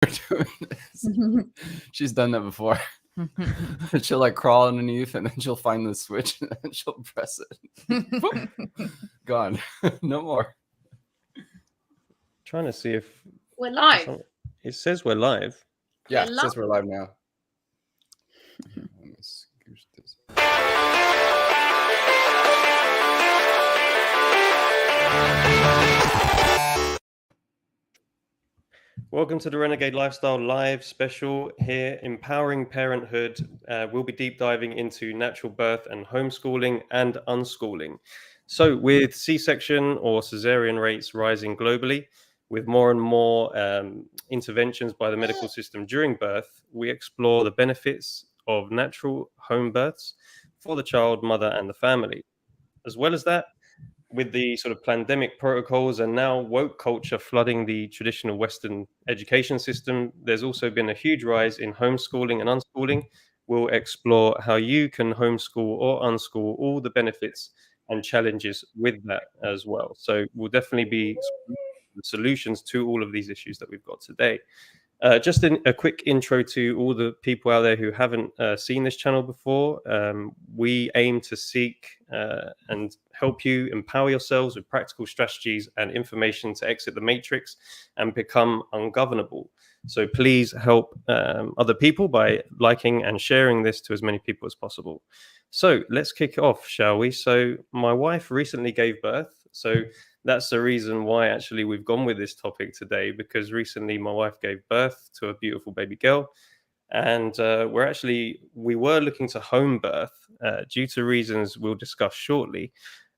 doing this. She's done that before. She'll like crawl underneath and then she'll find the switch and then she'll press it. Gone. No more. Trying to see if We're live. It says we're live. Yeah, We're since we're live now. Let me scooch this. Welcome to the Renegade Lifestyle Live special here, Empowering Parenthood. We'll be deep diving into natural birth and homeschooling and unschooling. So with C-section or cesarean rates rising globally, with more and more interventions by the medical system during birth, we explore the benefits of natural home births for the child, mother, and the family. As well as that, with the sort of pandemic protocols and now woke culture flooding the traditional Western education system, there's also been a huge rise in homeschooling and unschooling. We'll explore how you can homeschool or unschool, all the benefits and challenges with that as well. So we'll definitely be the solutions to all of these issues that we've got today. Just a quick intro to all the people out there who haven't seen this channel before. We aim to seek and help you empower yourselves with practical strategies and information to exit the matrix and become ungovernable. So please help other people by liking and sharing this to as many people as possible. So let's kick it off, shall we? So my wife recently gave birth. So that's the reason why actually we've gone with this topic today, because recently my wife gave birth to a beautiful baby girl. And we were looking to home birth due to reasons we'll discuss shortly.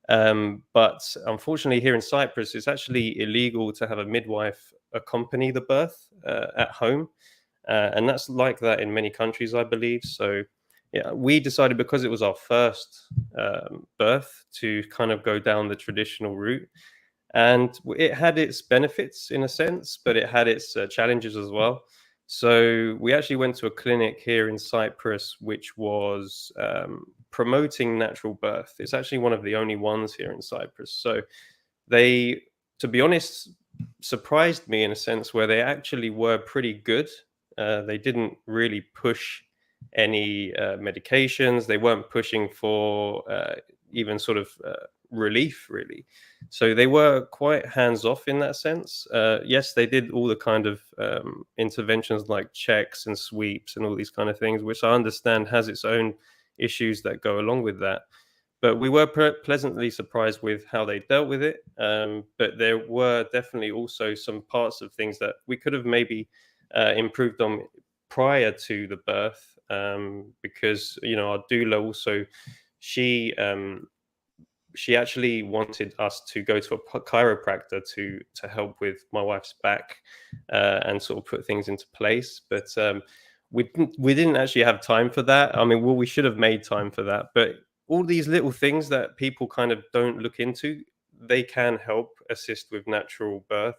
But unfortunately here in Cyprus, it's actually illegal to have a midwife accompany the birth at home. And that's like that in many countries, I believe. So yeah, we decided, because it was our first birth, to kind of go down the traditional route. And it had its benefits in a sense, but it had its challenges as well. So we actually went to a clinic here in Cyprus, which was promoting natural birth. It's actually one of the only ones here in Cyprus. So they, to be honest, surprised me in a sense where they actually were pretty good. They didn't really push any medications. They weren't pushing for even sort of relief, really. So they were quite hands-off in that sense. Yes, they did all the kind of interventions like checks and sweeps and all these kind of things, which I understand has its own issues that go along with that. But we were pleasantly surprised with how they dealt with it. But there were definitely also some parts of things that we could have maybe improved on prior to the birth, because our doula also, she actually wanted us to go to a chiropractor to help with my wife's back and sort of put things into place. But we didn't actually have time for that. I mean, well, we should have made time for that. But all these little things that people kind of don't look into, they can help assist with natural birth.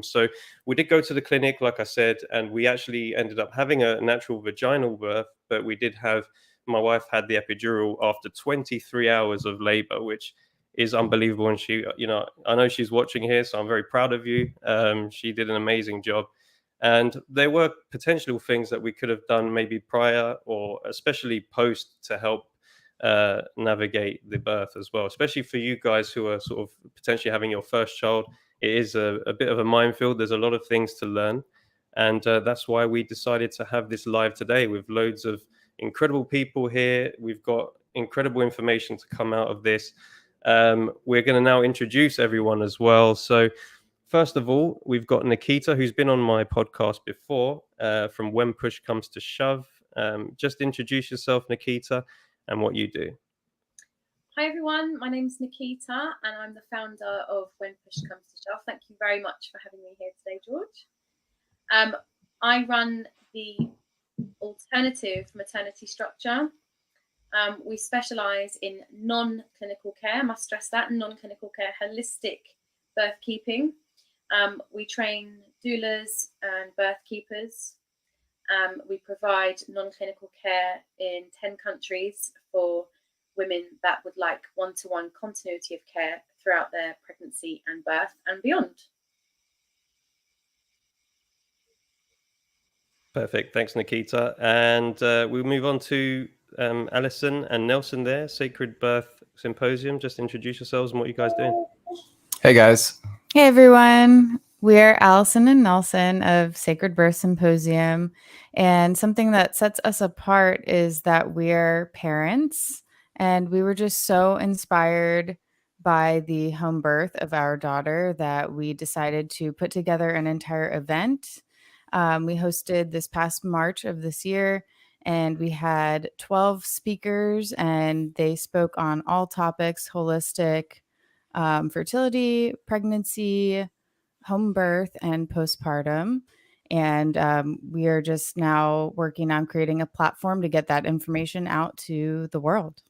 So we did go to the clinic, like I said, and we actually ended up having a natural vaginal birth, but we did have, my wife had the epidural after 23 hours of labor, which is unbelievable. And she, I know she's watching here, so I'm very proud of you. She did an amazing job. And there were potential things that we could have done maybe prior or especially post to help navigate the birth as well, especially for you guys who are sort of potentially having your first child. It is a bit of a minefield. There's a lot of things to learn. And that's why we decided to have this live today with loads of incredible people here. We've got incredible information to come out of this. We're going to now introduce everyone as well. So first of all, we've got Nickita, who's been on my podcast before, from When Push Comes to Shove. Just introduce yourself, Nickita, and what you do. Hi everyone, my name's Nickita and I'm the founder of When Push Comes to Shove. Thank you very much for having me here today, George. I run the alternative maternity structure. We specialise in non-clinical care, I must stress that, non-clinical care, holistic birth keeping. We train doulas and birth keepers. We provide non-clinical care in 10 countries for women that would like one-to-one continuity of care throughout their pregnancy and birth and beyond. Perfect. Thanks, Nickita. And we'll move on to Alison and Nelson there, Sacred Birth Symposium. Just introduce yourselves and what you guys doing. Hey guys. Hey everyone, we're Alison and Nelson of Sacred Birth Symposium, and something that sets us apart is that we're parents, and we were just so inspired by the home birth of our daughter that we decided to put together an entire event. We hosted this past March of this year, and we had 12 speakers, and they spoke on all topics: holistic, fertility, pregnancy, home birth, and postpartum. And we are just now working on creating a platform to get that information out to the world.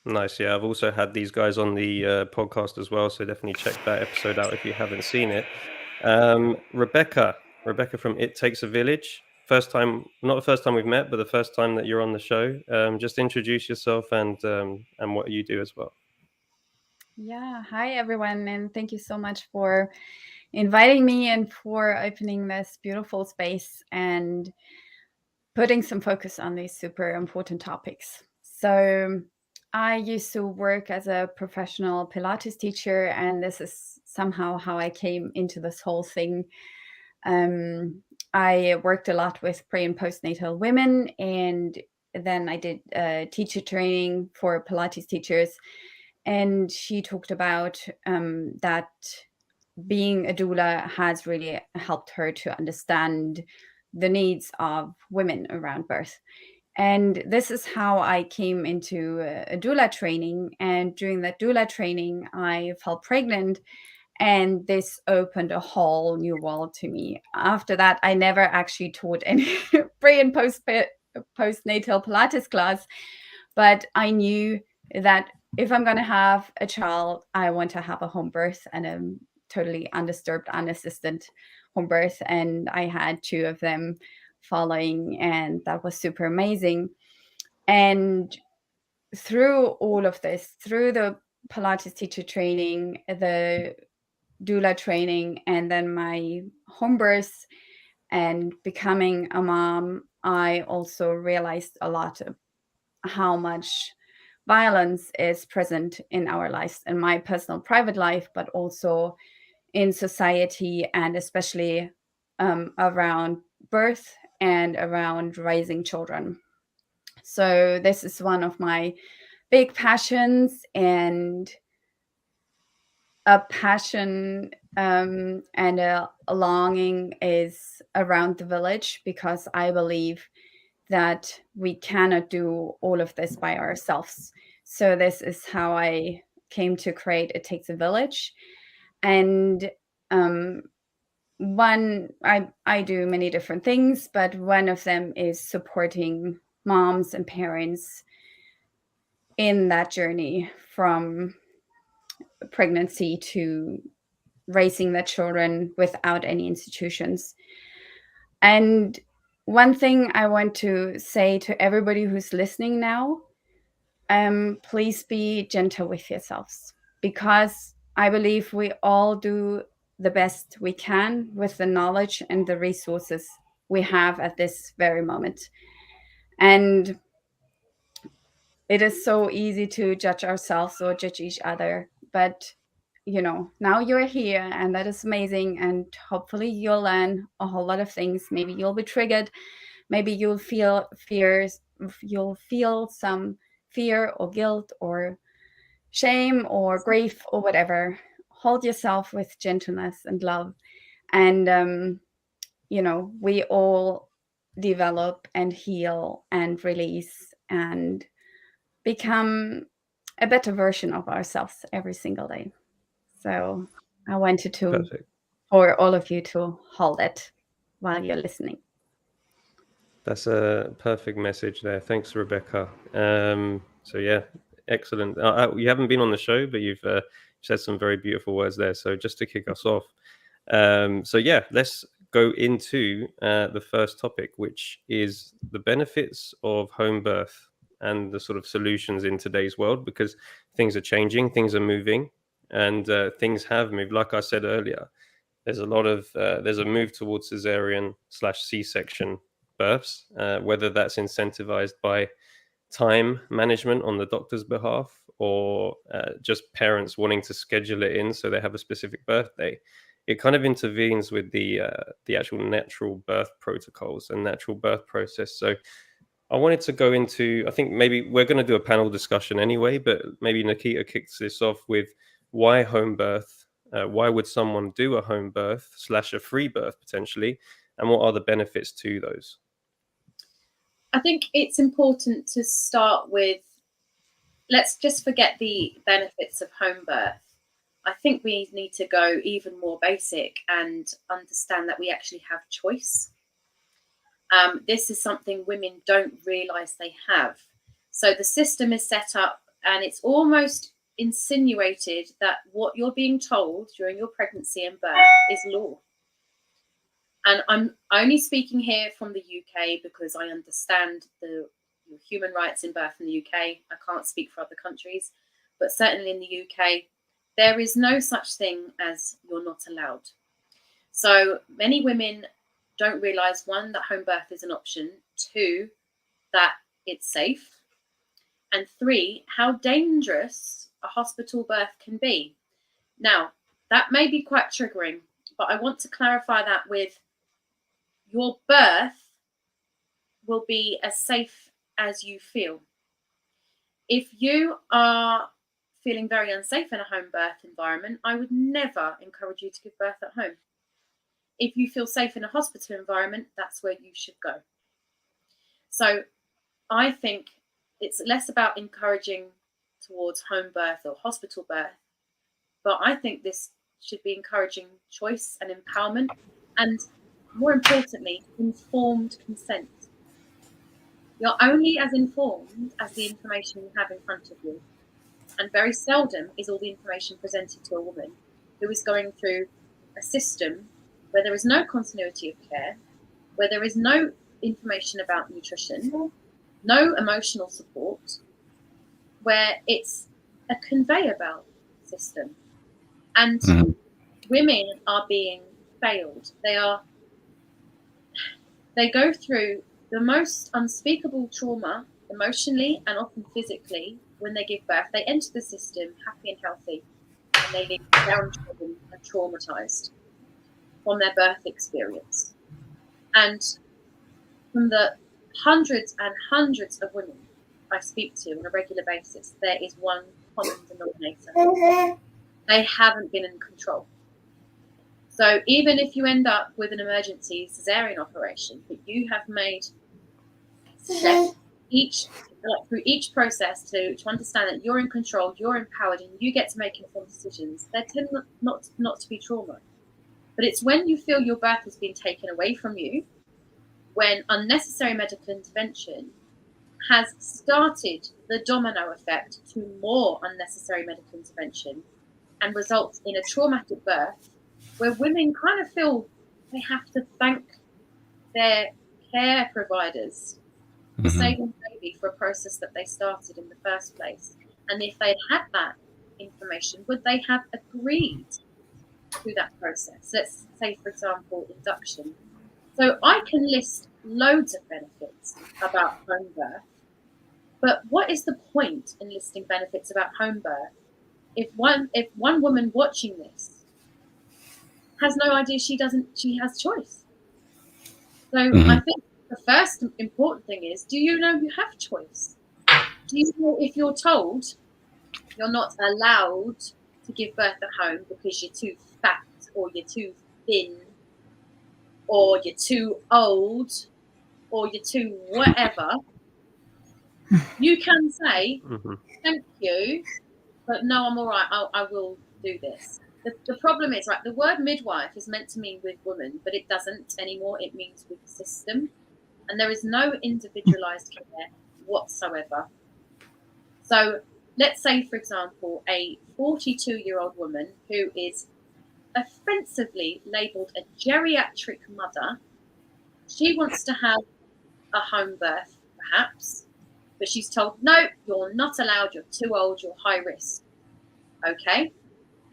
Nice. Yeah, I've also had these guys on the podcast as well, so definitely check that episode out if you haven't seen it. Rebecca from It Takes a Village. First time, not the first time we've met, but the first time that you're on the show. Just introduce yourself and what you do as well. Yeah, hi everyone, and thank you so much for inviting me and for opening this beautiful space and putting some focus on these super important topics. So I used to work as a professional Pilates teacher, and this is somehow how I came into this whole thing. I worked a lot with pre and postnatal women, and then I did teacher training for Pilates teachers. And she talked about that being a doula has really helped her to understand the needs of women around birth. And this is how I came into a doula training. And during that doula training, I fell pregnant. And this opened a whole new world to me. After that, I never actually taught any pre and postnatal Pilates class, but I knew that if I'm going to have a child, I want to have a home birth and a totally undisturbed, unassisted home birth. And I had 2 of them following, and that was super amazing. And through all of this, through the Pilates teacher training, the doula training, and then my home birth and becoming a mom, I also realized a lot of how much violence is present in our lives, in my personal private life, but also in society, and especially around birth and around raising children. So this is one of my big passions, and a passion and a longing is around the village, because I believe that we cannot do all of this by ourselves. So this is how I came to create It Takes a Village. And I do many different things, but one of them is supporting moms and parents in that journey from pregnancy to raising their children without any institutions. And one thing I want to say to everybody who's listening now, please be gentle with yourselves, because I believe we all do the best we can with the knowledge and the resources we have at this very moment. And it is so easy to judge ourselves or judge each other, but now you're here, and that is amazing, and hopefully you'll learn a whole lot of things. Maybe you'll be triggered, maybe you'll feel some fear or guilt or shame or grief or whatever. Hold yourself with gentleness and love, and we all develop and heal and release and become a better version of ourselves every single day. So I wanted to, Perfect. for all of you to hold it while you're listening. That's a perfect message there. Thanks, Rebecca. So yeah, excellent. You haven't been on the show, but you've said some very beautiful words there. So just to kick us off, so yeah, let's go into the first topic, which is the benefits of home birth and the sort of solutions in today's world, because things are changing, things are moving, and things have moved. Like I said earlier, there's a lot of there's a move towards cesarean/C-section births, whether that's incentivized by time management on the doctor's behalf, or just parents wanting to schedule it in so they have a specific birthday. It kind of intervenes with the actual natural birth protocols and natural birth process. So I wanted to go into, I think maybe we're going to do a panel discussion anyway, but maybe Nickita kicks this off with why home birth. Why would someone do a home birth / a free birth potentially, and what are the benefits to those? I think it's important to start with, let's just forget the benefits of home birth. I think we need to go even more basic and understand that we actually have choice. This is something women don't realize they have. So the system is set up, and it's almost insinuated that what you're being told during your pregnancy and birth is law. And I'm only speaking here from the UK because I understand the human rights in birth in the UK. I can't speak for other countries, but certainly in the UK, there is no such thing as you're not allowed. So many women don't realise, one, that home birth is an option, two, that it's safe, and three, how dangerous a hospital birth can be. Now, that may be quite triggering, but I want to clarify that with your birth will be as safe as you feel. If you are feeling very unsafe in a home birth environment, I would never encourage you to give birth at home. If you feel safe in a hospital environment, that's where you should go. So I think it's less about encouraging towards home birth or hospital birth, but I think this should be encouraging choice and empowerment, and more importantly, informed consent. You're only as informed as the information you have in front of you. And very seldom is all the information presented to a woman who is going through a system where there is no continuity of care, where there is no information about nutrition, no emotional support, where it's a conveyor belt system. And women are being failed. They go through the most unspeakable trauma, emotionally and often physically, when they give birth. They enter the system happy and healthy, and they leave downtrodden and traumatized from their birth experience. And from the hundreds and hundreds of women I speak to on a regular basis, there is one common denominator. They haven't been in control. So even if you end up with an emergency cesarean operation, but you have made steps through each process to understand that you're in control, you're empowered, and you get to make informed decisions, they tend not to be trauma. But it's when you feel your birth has been taken away from you, when unnecessary medical intervention has started the domino effect to more unnecessary medical intervention and results in a traumatic birth, where women kind of feel they have to thank their care providers for saving the baby for a process that they started in the first place. And if they'd had that information, would they have agreed to that process? Let's say, for example, induction. So I can list loads of benefits about home birth, but what is the point in listing benefits about home birth if one woman watching this has no idea she has choice? So I think the first important thing is, do you know you have choice? Do you know if you're told you're not allowed to give birth at home because you're too fat, or you're too thin, or you're too old, or you're too whatever, you can say, thank you, but no, I'm all right, I will do this. The problem is, right, the word midwife is meant to mean with women, but it doesn't anymore. It means with system. And there is no individualized care whatsoever. So let's say, for example, a 42-year-old woman who is offensively labeled a geriatric mother, she wants to have a home birth, perhaps, but she's told, no, you're not allowed, you're too old, you're high risk. Okay.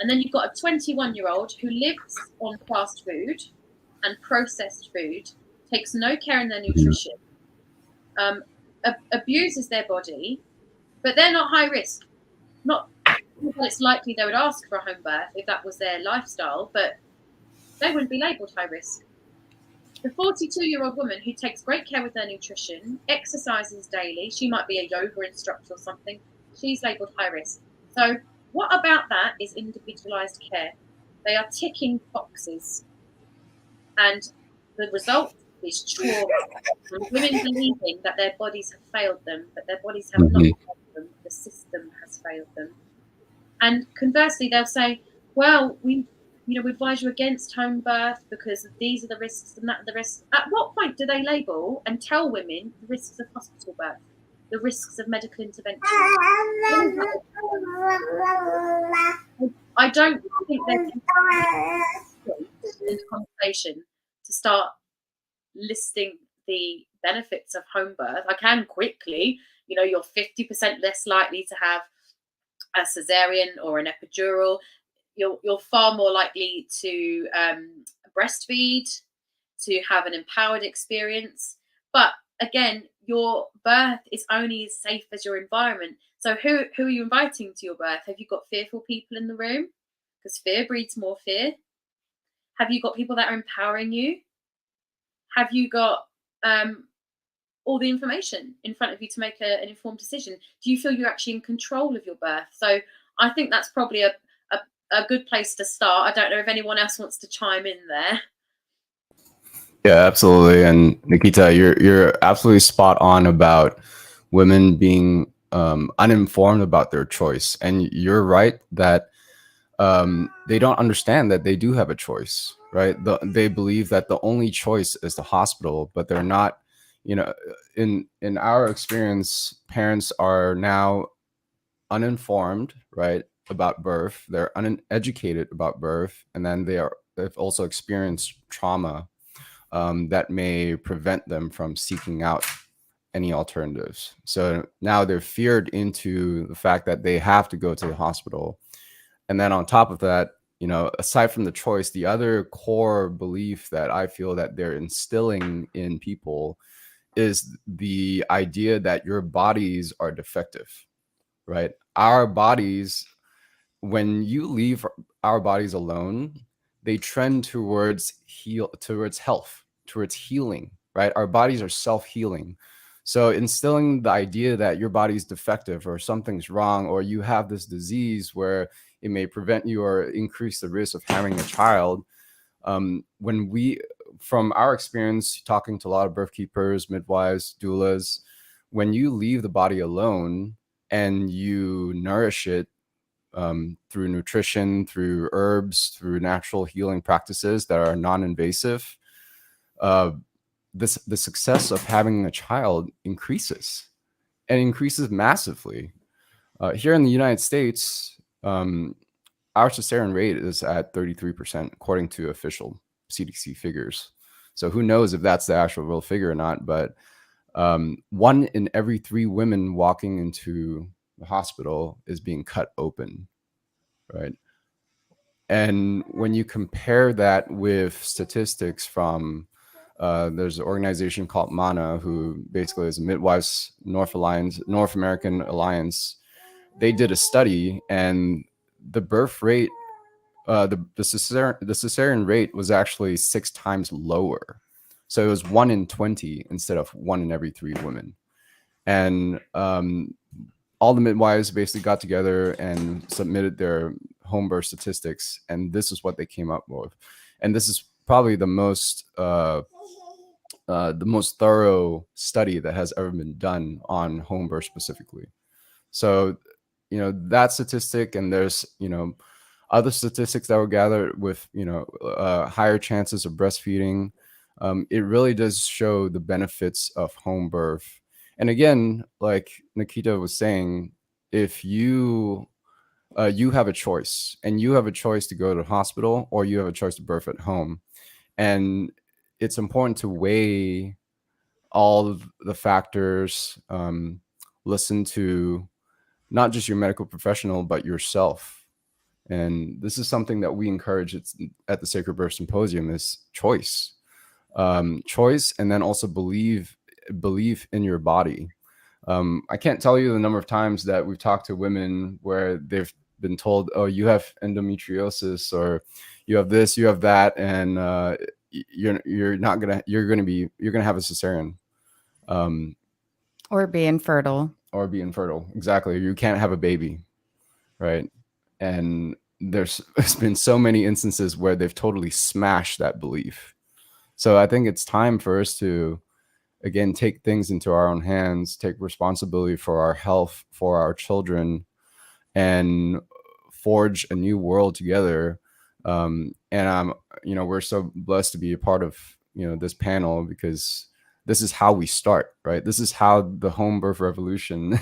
And then you've got a 21-year-old who lives on fast food and processed food, takes no care in their nutrition, abuses their body, but they're not high risk. Not well, it's likely they would ask for a home birth if that was their lifestyle, but they wouldn't be labelled high risk. The 42-year-old woman who takes great care with their nutrition, exercises daily, she might be a yoga instructor or something, she's labelled high risk. So what about that is individualized care? They are ticking boxes. And the result is trauma. And women believing that their bodies have failed them, but their bodies have not failed them. The system has failed them. And conversely, they'll say, well, we advise you against home birth because these are the risks and that are the risks. At what point do they label and tell women the risks of hospital birth, the risks of medical intervention? I don't think there's in the conversation to start listing the benefits of home birth. I can quickly, you're 50% less likely to have a cesarean or an epidural. You're far more likely to breastfeed, to have an empowered experience. But again, your birth is only as safe as your environment. So who are you inviting to your birth? Have you got fearful people in the room? Because fear breeds more fear. Have you got people that are empowering you? Have you got all the information in front of you to make an informed decision? Do you feel you're actually in control of your birth? So I think that's probably a good place to start. I don't know if anyone else wants to chime in there. Yeah, absolutely. And Nickita, you're absolutely spot on about women being uninformed about their choice. And you're right that they don't understand that they do have a choice, right? They believe that the only choice is the hospital, but they're not. In our experience, parents are now uninformed, right, about birth. They're uneducated about birth, and then they've also experienced trauma that may prevent them from seeking out any alternatives. So now they're feared into the fact that they have to go to the hospital. And then on top of that, aside from the choice, the other core belief that I feel that they're instilling in people is the idea that your bodies are defective, right? Our bodies, when you leave our bodies alone, they trend towards health, towards healing, right? Our bodies are self-healing. So instilling the idea that your body's defective or something's wrong, or you have this disease where it may prevent you or increase the risk of having a child. From our experience, talking to a lot of birth keepers, midwives, doulas, when you leave the body alone and you nourish it through nutrition, through herbs, through natural healing practices that are non-invasive, the success of having a child increases, and increases massively. Here in the United States, our cesarean rate is at 33%, according to official CDC figures. So who knows if that's the actual real figure or not, but 1 in every 3 women walking into the hospital is being cut open, right? And when you compare that with statistics from, there's an organization called MANA, who basically is a Midwives North American Alliance. They did a study, and the birth rate, the cesarean rate was actually 6 times lower. So it was 1 in 20 instead of 1 in every 3 women. And all the midwives basically got together and submitted their home birth statistics, and this is what they came up with. And this is probably the most thorough study that has ever been done on home birth specifically. So, that statistic, and there's, other statistics that were gathered with, higher chances of breastfeeding. It really does show the benefits of home birth. And again, like Nickita was saying, if you have a choice, and you have a choice to go to the hospital, or you have a choice to birth at home, and it's important to weigh all of the factors, listen to not just your medical professional, but yourself, And this is something that we encourage at the Sacred Birth Symposium, is choice. Choice, and then also belief in your body. I can't tell you the number of times that we've talked to women where they've been told, oh, you have endometriosis, or you have this, you have that, and you're gonna have a cesarean, Or be infertile. Exactly. You can't have a baby, right? And there's been so many instances where they've totally smashed that belief. So I think it's time for us to, again, take things into our own hands, take responsibility for our health, for our children, and forge a new world together. And we're so blessed to be a part of, this panel, because this is how we start, right? This is how the home birth revolution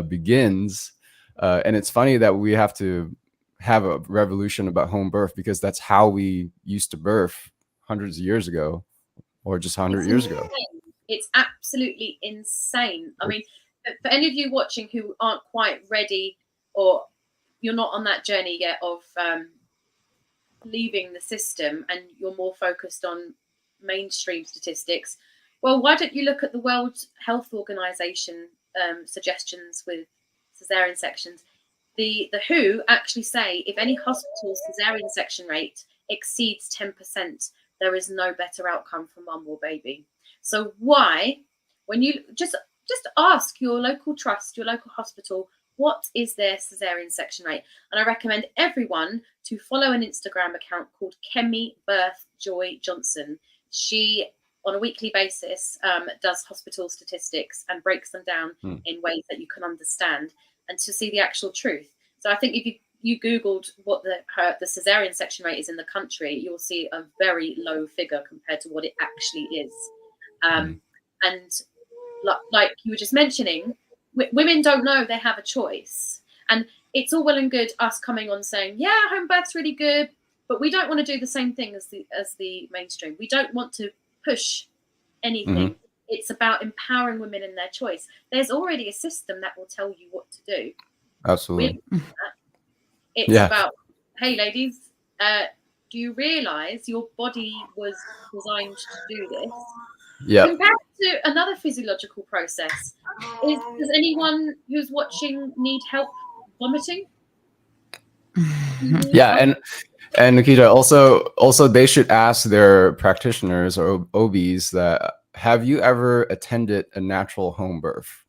begins. And it's funny that we have to have a revolution about home birth, because that's how we used to birth hundreds of years ago, or just 100 years ago. It's absolutely insane. I mean, for any of you watching who aren't quite ready, or you're not on that journey yet of leaving the system, and you're more focused on mainstream statistics, well, why don't you look at the World Health Organization suggestions with cesarean sections? The WHO actually say if any hospital's cesarean section rate exceeds 10%, there is no better outcome for mum or baby. So why, when you just ask your local trust, your local hospital, what is their cesarean section rate? And I recommend everyone to follow an Instagram account called Kemi Birth Joy Johnson. She, on a weekly basis, does hospital statistics and breaks them down in ways that you can understand and to see the actual truth. So I think if you Googled what the cesarean section rate is in the country, you'll see a very low figure compared to what it actually is. And like you were just mentioning, women don't know they have a choice. And it's all well and good us coming on saying, yeah, home birth's really good, but we don't want to do the same thing as the mainstream. We don't want to push anything. It's about empowering women in their choice. There's already a system that will tell you what to do. Absolutely. It's about, hey, ladies, do you realize your body was designed to do this? Yeah. Compared to another physiological process, does anyone who's watching need help vomiting? Yeah, and Nickita, also they should ask their practitioners or OBs that, have you ever attended a natural home birth?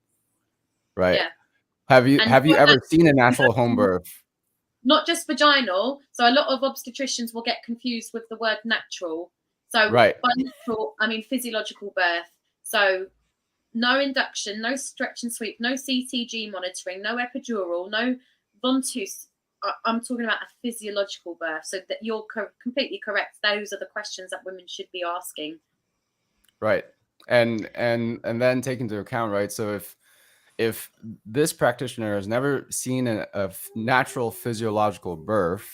Right? Yeah. Have you ever seen a natural home birth? Not just vaginal. So a lot of obstetricians will get confused with the word natural. So by natural, I mean physiological birth. So no induction, no stretch and sweep, no CTG monitoring, no epidural, no ventouse. I'm talking about a physiological birth. So that you're completely correct. Those are the questions that women should be asking. Right. And then take into account, right? So if this practitioner has never seen a natural physiological birth,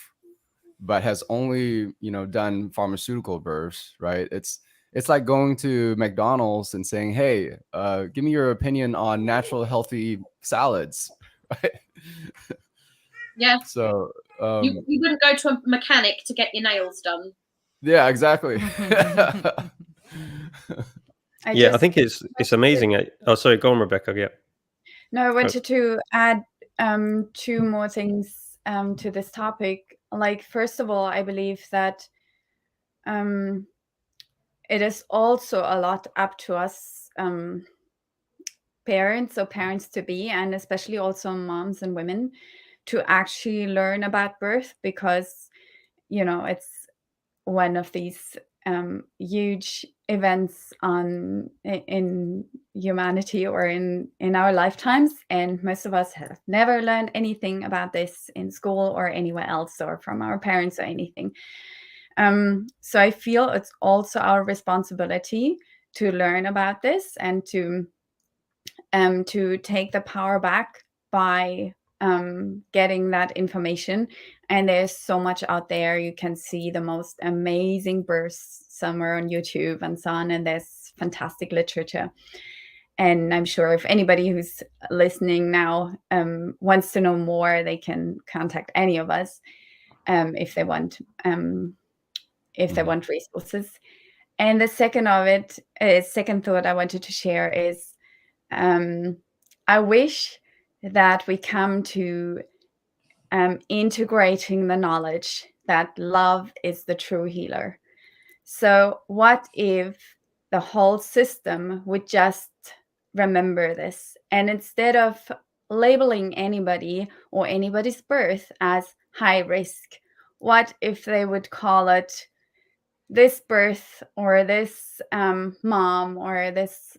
but has only, done pharmaceutical births, right? It's like going to McDonald's and saying, hey, give me your opinion on natural healthy salads, right? Yeah. So you wouldn't go to a mechanic to get your nails done. Yeah, exactly. I think it's amazing. Oh, sorry, go on, Rebecca. Yeah. No, I wanted to add two more things to this topic. Like, first of all, I believe that it is also a lot up to us parents or parents to be, and especially also moms and women, to actually learn about birth, because it's one of these huge events in humanity or in our lifetimes, and most of us have never learned anything about this in school or anywhere else, or from our parents or anything. So I feel it's also our responsibility to learn about this and to take the power back by getting that information. And there's so much out there. You can see the most amazing births somewhere on YouTube and so on, and there's fantastic literature. And I'm sure if anybody who's listening now wants to know more, they can contact any of us. if they want resources. And the second thought I wanted to share is, I wish that we come to integrating the knowledge that love is the true healer. So what if the whole system would just remember this, and instead of labeling anybody or anybody's birth as high risk, what if they would call it, this birth or this mom or this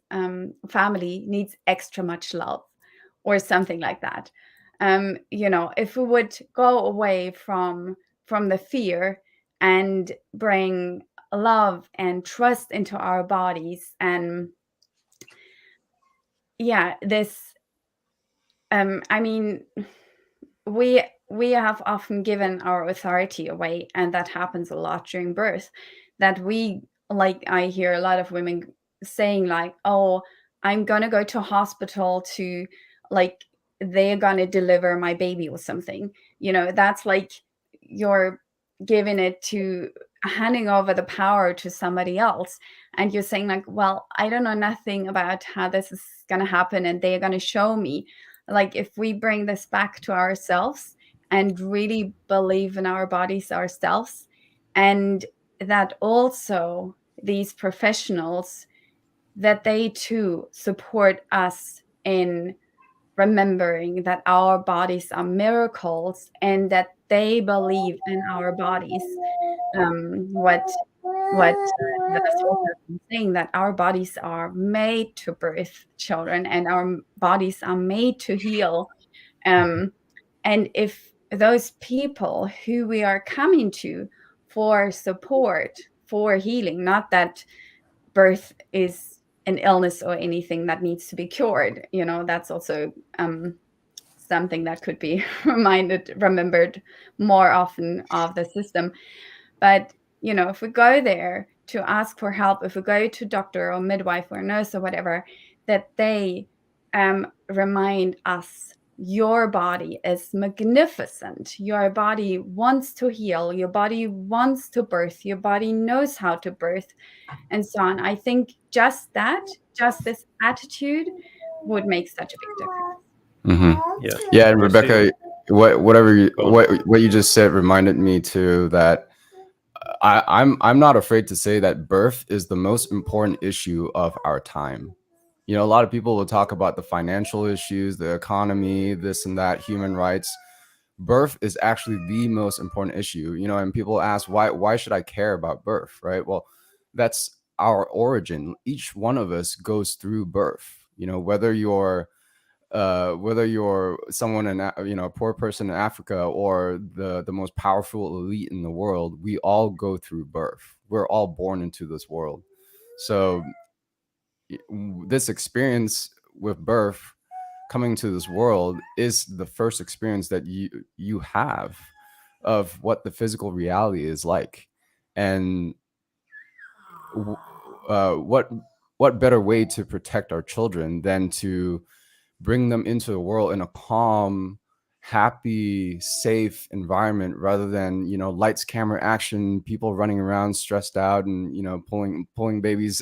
family needs extra much love, or something like that. If we would go away from the fear and bring love and trust into our bodies, and we have often given our authority away, and that happens a lot during birth, that I hear a lot of women saying like, oh, I'm gonna go to a hospital to, like, they're gonna deliver my baby or something. That's like you're giving it to, handing over the power to somebody else, and you're saying like, well, I don't know nothing about how this is gonna happen, and they're gonna show me. Like, if we bring this back to ourselves and really believe in our bodies ourselves, and that also these professionals, that they too support us in remembering that our bodies are miracles, and that they believe in our bodies. What the soul has been saying, that our bodies are made to birth children, and our bodies are made to heal. And if those people who we are coming to for support, for healing, not that birth is an illness or anything that needs to be cured, that's also something that could be remembered more often of the system. But if we go there to ask for help, if we go to doctor or midwife or nurse or whatever, that they remind us, your body is magnificent, your body wants to heal, your body wants to birth, your body knows how to birth, and so on. I think just this attitude would make such a big difference. Mm-hmm. Yeah, and Rebecca, what you just said reminded me too that I'm not afraid to say that birth is the most important issue of our time. A lot of people will talk about the financial issues, the economy, this and that, human rights. Birth is actually the most important issue, and people ask, why should I care about birth, right? Well, that's our origin. Each one of us goes through birth, whether you're someone in a poor person in Africa or the most powerful elite in the world, we all go through birth. We're all born into this world. So this experience with birth, coming to this world, is the first experience that you have of what the physical reality is like. And what better way to protect our children than to bring them into the world in a calm, happy, safe environment, rather than lights, camera, action, people running around stressed out and pulling babies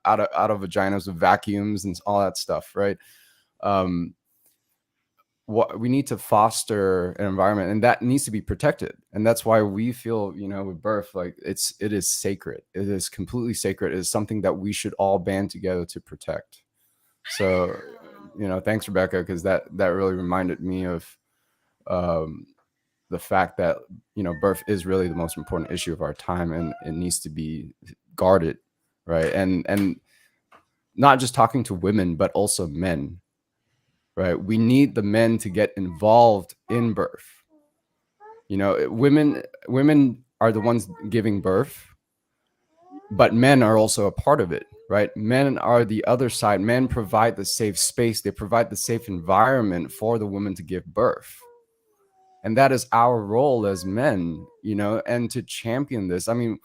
out of vaginas with vacuums and all that stuff, right? What we need to foster an environment, and that needs to be protected, and that's why we feel with birth, like it is sacred. It is completely sacred. It is something that we should all band together to protect. So thanks, Rebecca, because that really reminded me of the fact that birth is really the most important issue of our time, and it needs to be guarded, right? And not just talking to women, but also men, right? We need the men to get involved in birth. Women are the ones giving birth, but men are also a part of it, right? Men are the other side. Men provide the safe space. They provide the safe environment for the woman to give birth. And that is our role as men, and to champion this. I mean,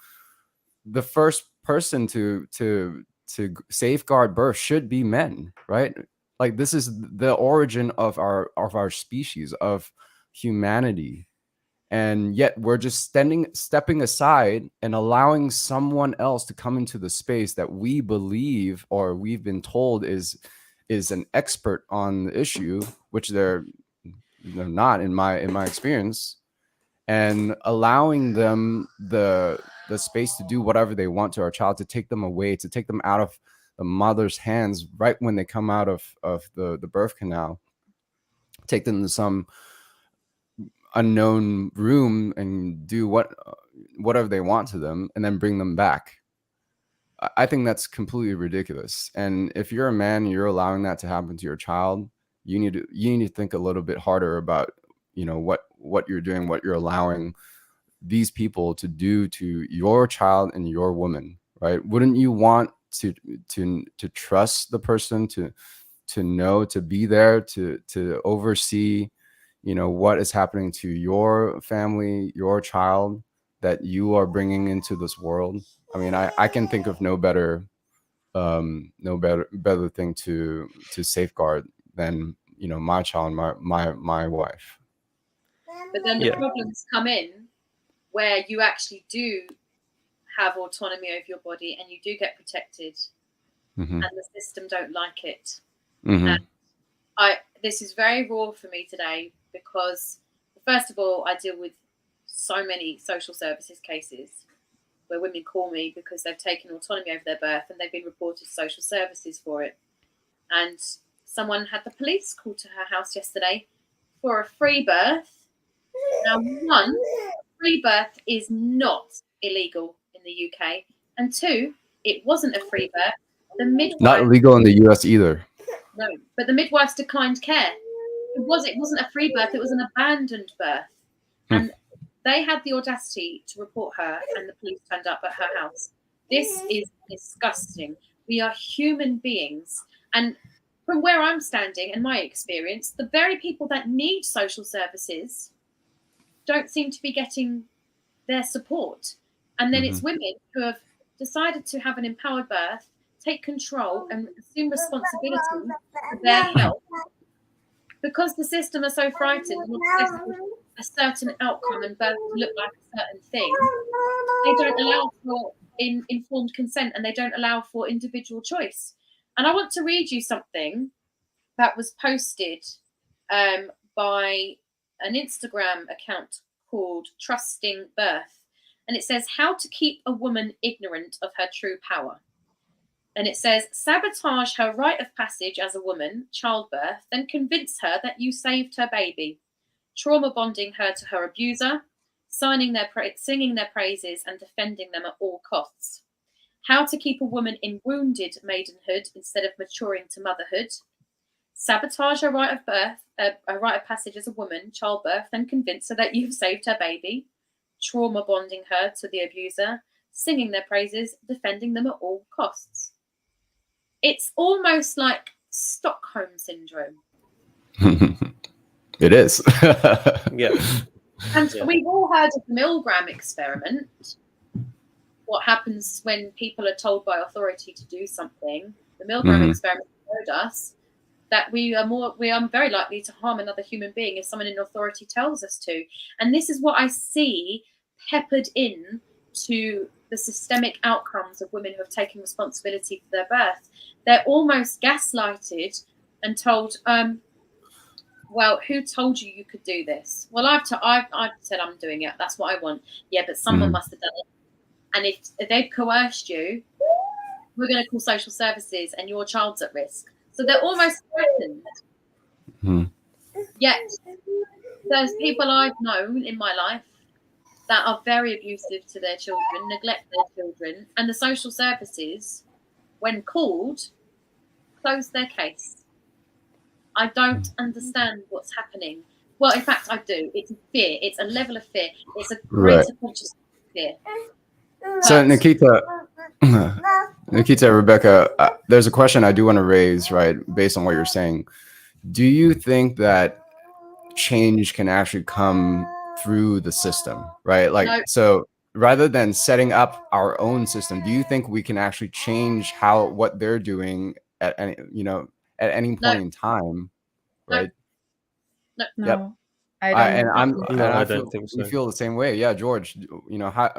the first person to safeguard birth should be men, right? Like, this is the origin of our species, of humanity. And yet we're just stepping aside and allowing someone else to come into the space that we believe, or we've been told is an expert on the issue, which they're not in my experience, and allowing them the space to do whatever they want to our child, to take them away, to take them out of the mother's hands right when they come out of the birth canal, take them to some unknown room and do whatever they want to them, and then bring them back. I think that's completely ridiculous. And if you're a man and you're allowing that to happen to your child, you need to think a little bit harder about, you know, what you're doing, what you're allowing these people to do to your child and your woman, right? Wouldn't you want to trust the person, to know, to be there, to oversee, you know, what is happening to your family, your child that you are bringing into this world? I mean, I can think of no better thing to safeguard than, you know, my child, my wife. But then the problems come in where you actually do have autonomy over your body and you do get protected, and the system don't like it. And this is very raw for me today, because first of all, I deal with so many social services cases where women call me because they've taken autonomy over their birth and they've been reported to social services for it. And someone had the police called to her house yesterday for a free birth. Now, one, free birth is not illegal in the UK, and two, it wasn't a free birth. The midwife, not illegal in the US either. No, but the midwives declined care. It wasn't a free birth, it was an abandoned birth. And they had the audacity to report her, and the police turned up at her house. This is disgusting. We are human beings. And from where I'm standing and my experience, the very people that need social services don't seem to be getting their support. And then it's women who have decided to have an empowered birth, take control and assume responsibility for their health, because the system are so frightened and obsessed with a certain outcome and birth to look like a certain thing. They don't allow for informed consent, and they don't allow for individual choice. And I want to read you something that was posted by an Instagram account called Trusting Birth. And it says, how to keep a woman ignorant of her true power. And it says, sabotage her rite of passage as a woman, childbirth, then convince her that you saved her baby, trauma bonding her to her abuser, singing their praises and defending them at all costs. How to keep a woman in wounded maidenhood instead of maturing to motherhood. Sabotage her rite of birth, a rite of passage as a woman, childbirth, then convince her that you've saved her baby, trauma bonding her to the abuser, singing their praises, defending them at all costs. It's almost like Stockholm syndrome. It is. Yeah. And we've all heard of the Milgram experiment. What happens when people are told by authority to do something? The Milgram experiment showed us that we are very likely to harm another human being if someone in authority tells us to. And this is what I see peppered in to the systemic outcomes of women who have taken responsibility for their birth. They're almost gaslighted and told, well, who told you could do this? Well, I've said I'm doing it. That's what I want. Yeah, but someone must have done it. And if they've coerced you, we're going to call social services and your child's at risk. So they're almost threatened. Yet there's people I've known in my life that are very abusive to their children, neglect their children, and the social services, when called, close their case. I don't understand what's happening. Well, in fact, I do. It's a fear. It's a level of fear. It's a greater consciousness of fear. So Nickita, Rebecca, there's a question I do want to raise, right, based on what you're saying. Do you think that change can actually come through the system, right? Like, no. So rather than setting up our own system, do you think we can actually change what they're doing at any point in time, right? No. Yep. I I feel, don't think so. we feel the same way. Yeah, George, you know, how,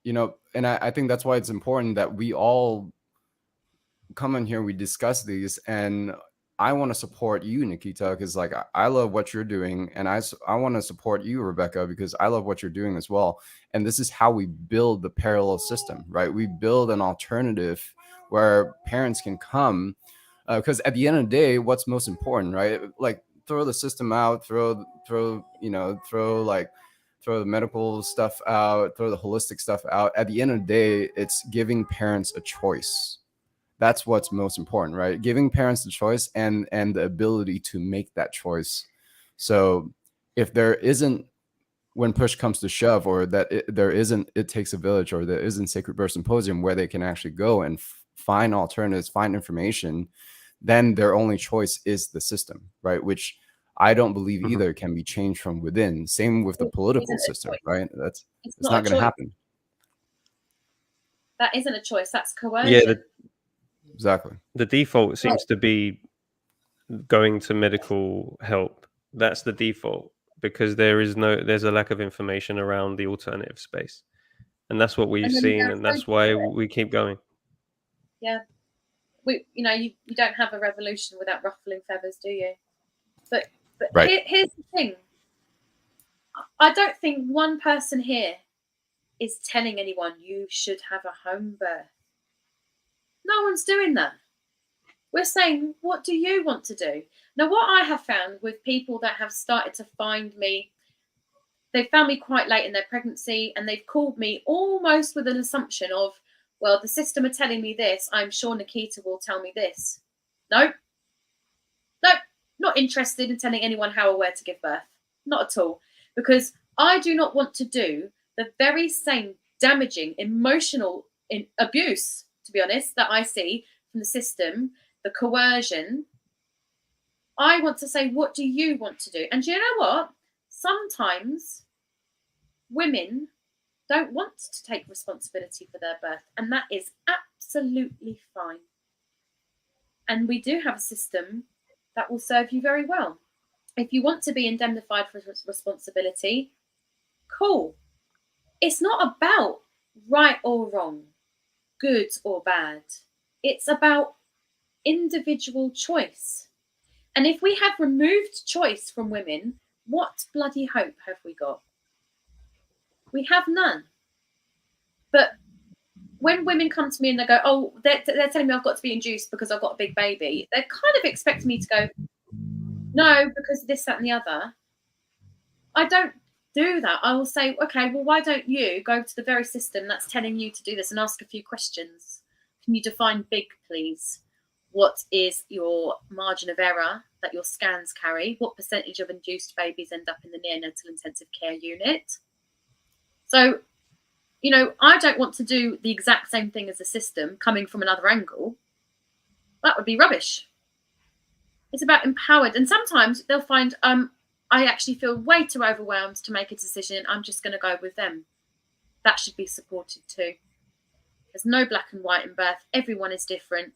you know, and I think that's why it's important that we all come in here, we discuss these, and I want to support you, Nickita, because like I love what you're doing, and I want to support you, Rebecca, because I love what you're doing as well. And this is how we build the parallel system, right? We build an alternative where parents can come, because at the end of the day, what's most important, right? Like throw the system out, throw the medical stuff out, throw the holistic stuff out. At the end of the day, it's giving parents a choice. That's what's most important, right? Giving parents the choice and the ability to make that choice. So if there isn't, when push comes to shove, or that there isn't, it takes a village, or there isn't Sacred Birth Symposium where they can actually go and find alternatives, find information, then their only choice is the system, right? Which I don't believe either can be changed from within. Same with the political system, right? It's not going to happen. That isn't a choice. That's coercion. Yeah, exactly. The default seems to be going to medical help. That's the default, because there's a lack of information around the alternative space, and that's what we've seen, and that's why we keep going. Yeah, you don't have a revolution without ruffling feathers, do you? But right. Here's the thing. I don't think one person here is telling anyone you should have a home birth. No one's doing that. We're saying, what do you want to do? Now, what I have found with people that have started to find me, they found me quite late in their pregnancy, and they've called me almost with an assumption of, well, the system are telling me this, I'm sure Nickita will tell me this. Nope, not interested in telling anyone how or where to give birth. Not at all. Because I do not want to do the very same damaging emotional abuse, to be honest, that I see from the system, the coercion. I want to say, what do you want to do? And you know what? Sometimes women don't want to take responsibility for their birth, and that is absolutely fine. And we do have a system that will serve you very well. If you want to be indemnified for responsibility, cool. It's not about right or wrong, good or bad. It's about individual choice. And if we have removed choice from women, what bloody hope have we got? We have none. But when women come to me and they go, oh, they're telling me I've got to be induced because I've got a big baby, they're kind of expecting me to go, no, because this, that, and the other. I don't do that. I will say, okay, well, why don't you go to the very system that's telling you to do this and ask a few questions? Can you define big, please? What is your margin of error that your scans carry? What percentage of induced babies end up in the neonatal intensive care unit? So, I don't want to do the exact same thing as the system coming from another angle. That would be rubbish. It's about empowered. And sometimes they'll find, I actually feel way too overwhelmed to make a decision. I'm just going to go with them. That should be supported too. There's no black and white in birth. Everyone is different.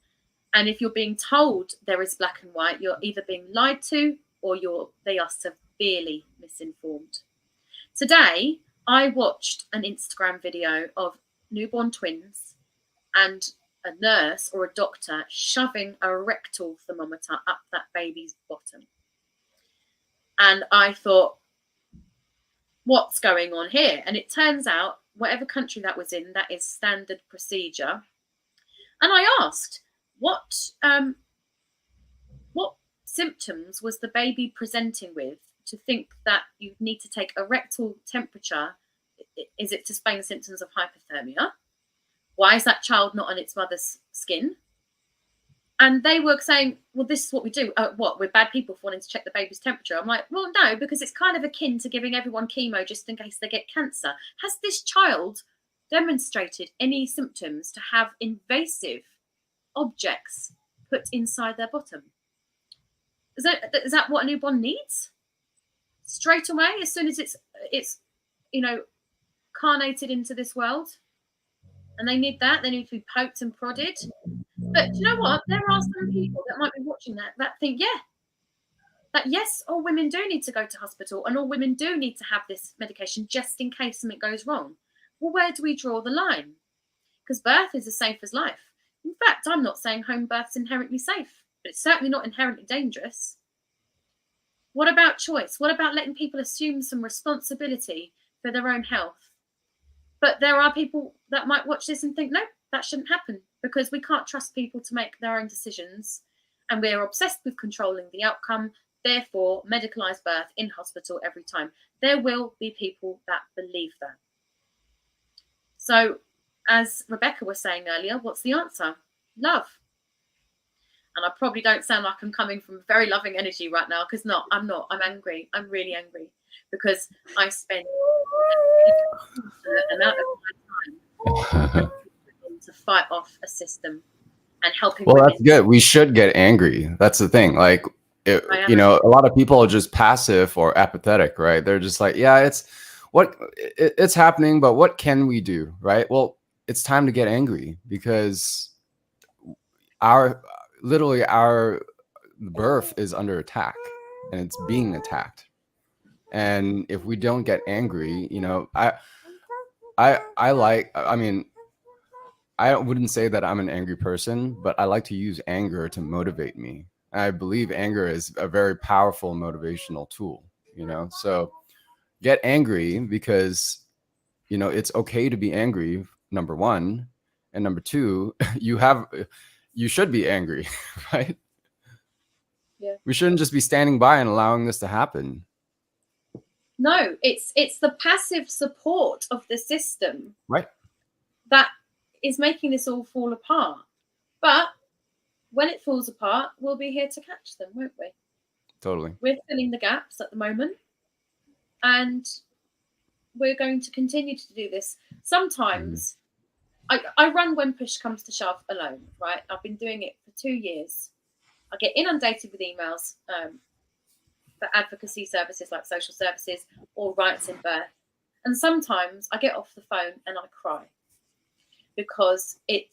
And if you're being told there is black and white, you're either being lied to or they are severely misinformed. Today, I watched an Instagram video of newborn twins and a nurse or a doctor shoving a rectal thermometer up that baby's bottom. And I thought, what's going on here? And it turns out, whatever country that was in, that is standard procedure. And I asked, what symptoms was the baby presenting with to think that you need to take a rectal temperature? Is it displaying symptoms of hypothermia? Why is that child not on its mother's skin? And they were saying, well, this is what we do. What, we're bad people for wanting to check the baby's temperature? I'm like, well, no, because it's kind of akin to giving everyone chemo just in case they get cancer. Has this child demonstrated any symptoms to have invasive objects put inside their bottom? Is that what a newborn needs? Straight away, as soon as it's carnated into this world, and they need to be poked and prodded. But do you know what? There are some people that might be watching that think, yeah, That yes, all women do need to go to hospital and all women do need to have this medication just in case something goes wrong. Well, where do we draw the line? Because birth is as safe as life. In fact, I'm not saying home birth's inherently safe, but it's certainly not inherently dangerous. What about choice? What about letting people assume some responsibility for their own health? But there are people that might watch this and think, no, that shouldn't happen, because we can't trust people to make their own decisions. And we're obsessed with controlling the outcome. Therefore, medicalized birth in hospital every time. There will be people that believe that. So, as Rebecca was saying earlier, what's the answer? Love. And I probably don't sound like I'm coming from very loving energy right now, because I'm not. I'm angry. I'm really angry, because I spend an amount of my time to fight off a system and helping. Well, that's good. We should get angry. That's the thing. Like, you know, a lot of people are just passive or apathetic, right? They're just like, yeah, it's happening, but what can we do, right? Well, it's time to get angry, because our birth is under attack and it's being attacked. And if we don't get angry, you know, I wouldn't say that I'm an angry person, but I like to use anger to motivate me. I believe anger is a very powerful motivational tool, you know? So get angry, because, you know, it's okay to be angry, number one. And number two, you should be angry, right? Yeah. We shouldn't just be standing by and allowing this to happen. No, it's the passive support of the system, right, that is making this all fall apart. But when it falls apart, we'll be here to catch them, won't we? Totally. We're filling the gaps at the moment, and we're going to continue to do this. Sometimes I run When Push Comes to Shove alone, right? I've been doing it for 2 years. I get inundated with emails for advocacy services like social services or rights in birth. And sometimes I get off the phone and I cry, because it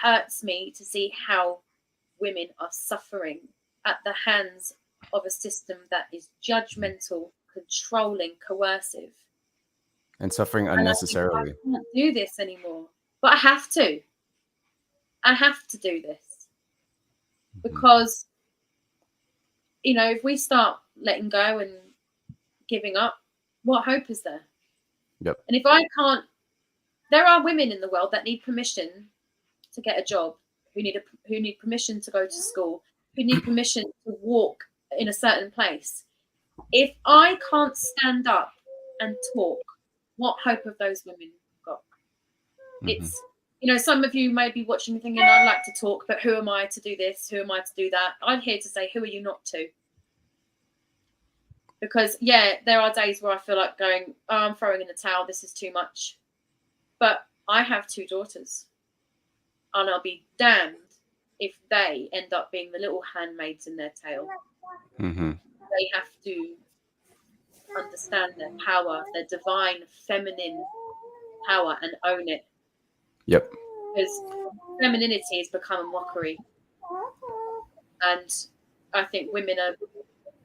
hurts me to see how women are suffering at the hands of a system that is judgmental, controlling, coercive. And suffering unnecessarily. I can't do this anymore. But I have to. I have to do this. Because, you know, if we start letting go and giving up, what hope is there? Yep. And if I can't, there are women in the world that need permission to get a job, who need permission to go to school, who need permission to walk in a certain place. If I can't stand up and talk, what hope have those women got? It's, you know, some of you may be watching thinking, I'd like to talk, but who am I to do this? Who am I to do that? I'm here to say, who are you not to? Because, yeah, there are days where I feel like going, oh, I'm throwing in the towel. This is too much. But I have 2 daughters. And I'll be damned if they end up being the little handmaids in their tail. They have to understand their power, their divine feminine power, and own it. Yep. Because femininity has become a mockery. And I think women are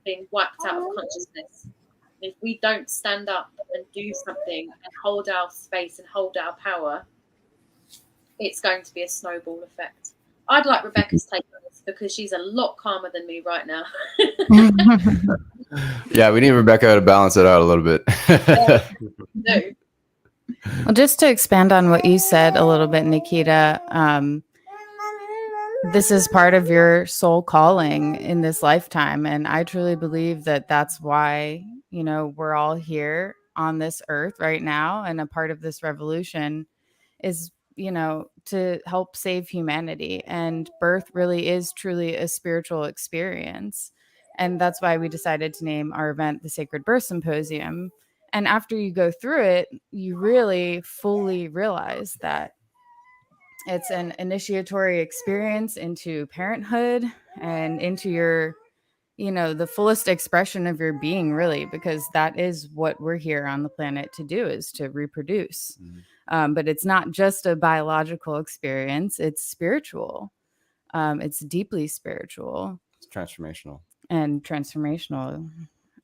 being wiped out of consciousness. If we don't stand up and do something and hold our space and hold our power, it's going to be a snowball effect. I'd like Rebecca's take on this, because she's a lot calmer than me right now. Yeah, we need Rebecca to balance it out a little bit. No. Well, just to expand on what you said a little bit, Nickita, this is part of your soul calling in this lifetime. And I truly believe that that's why, you know, we're all here on this earth right now. And a part of this revolution is, you know, to help save humanity. And birth really is truly a spiritual experience. And that's why we decided to name our event the Sacred Birth Symposium. And after you go through it, you really fully realize that it's an initiatory experience into parenthood and into your, you know, the fullest expression of your being, really, because that is what we're here on the planet to do, is to reproduce. But it's not just a biological experience, it's spiritual. It's deeply spiritual. It's transformational. and transformational.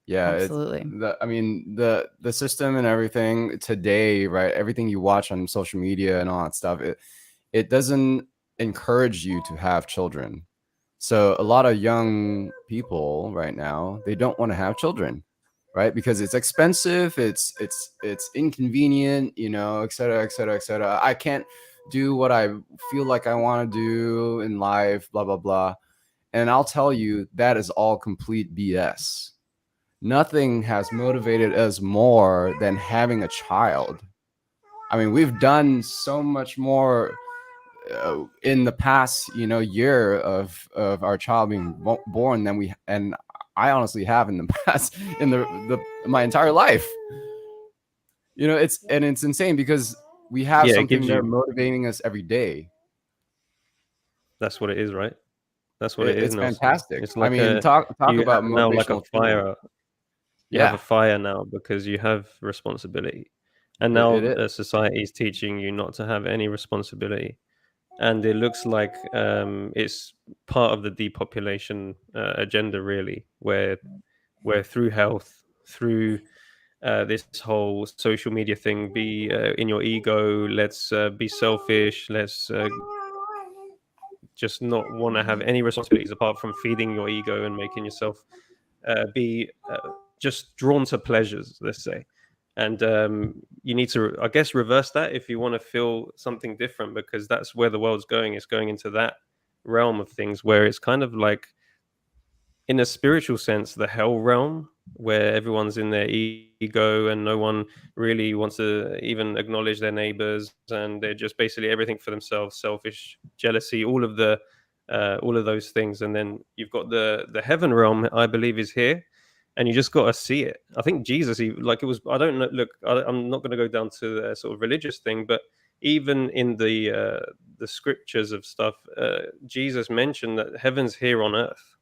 Yeah, Absolutely. The system and everything today, right? Everything you watch on social media and all that stuff, it doesn't encourage you to have children. So a lot of young people right now, they don't want to have children, right? Because it's expensive, it's inconvenient, et cetera, et cetera, et cetera. I can't do what I feel like I want to do in life, blah, blah, blah. And I'll tell you, that is all complete BS. Nothing has motivated us more than having a child. I mean, we've done so much more in the past, year of our child being born than I honestly have in the past in my entire life. It's insane because we have something there motivating us every day. That's what it is, right? That's what it is, It's Nelson. fantastic. It's like talk you about have now like a motivational fire. tool. You have a fire now because you have responsibility, and now society is teaching you not to have any responsibility, and it looks like it's part of the depopulation agenda, really, where through health, through this whole social media thing, be in your ego, let's be selfish, let's just not want to have any responsibilities apart from feeding your ego and making yourself be just drawn to pleasures, let's say. And you need to, I guess, reverse that if you want to feel something different, because that's where the world's going. It's going into that realm of things where it's kind of like, in a spiritual sense, the hell realm, where everyone's in their ego and no one really wants to even acknowledge their neighbors, and they're just basically everything for themselves, selfish, jealousy, all of those things. And then you've got the heaven realm, I believe, is here, and you just got to see it. I think Jesus, I'm not going to go down to the sort of religious thing, but even in the scriptures of stuff, Jesus mentioned that heaven's here on earth.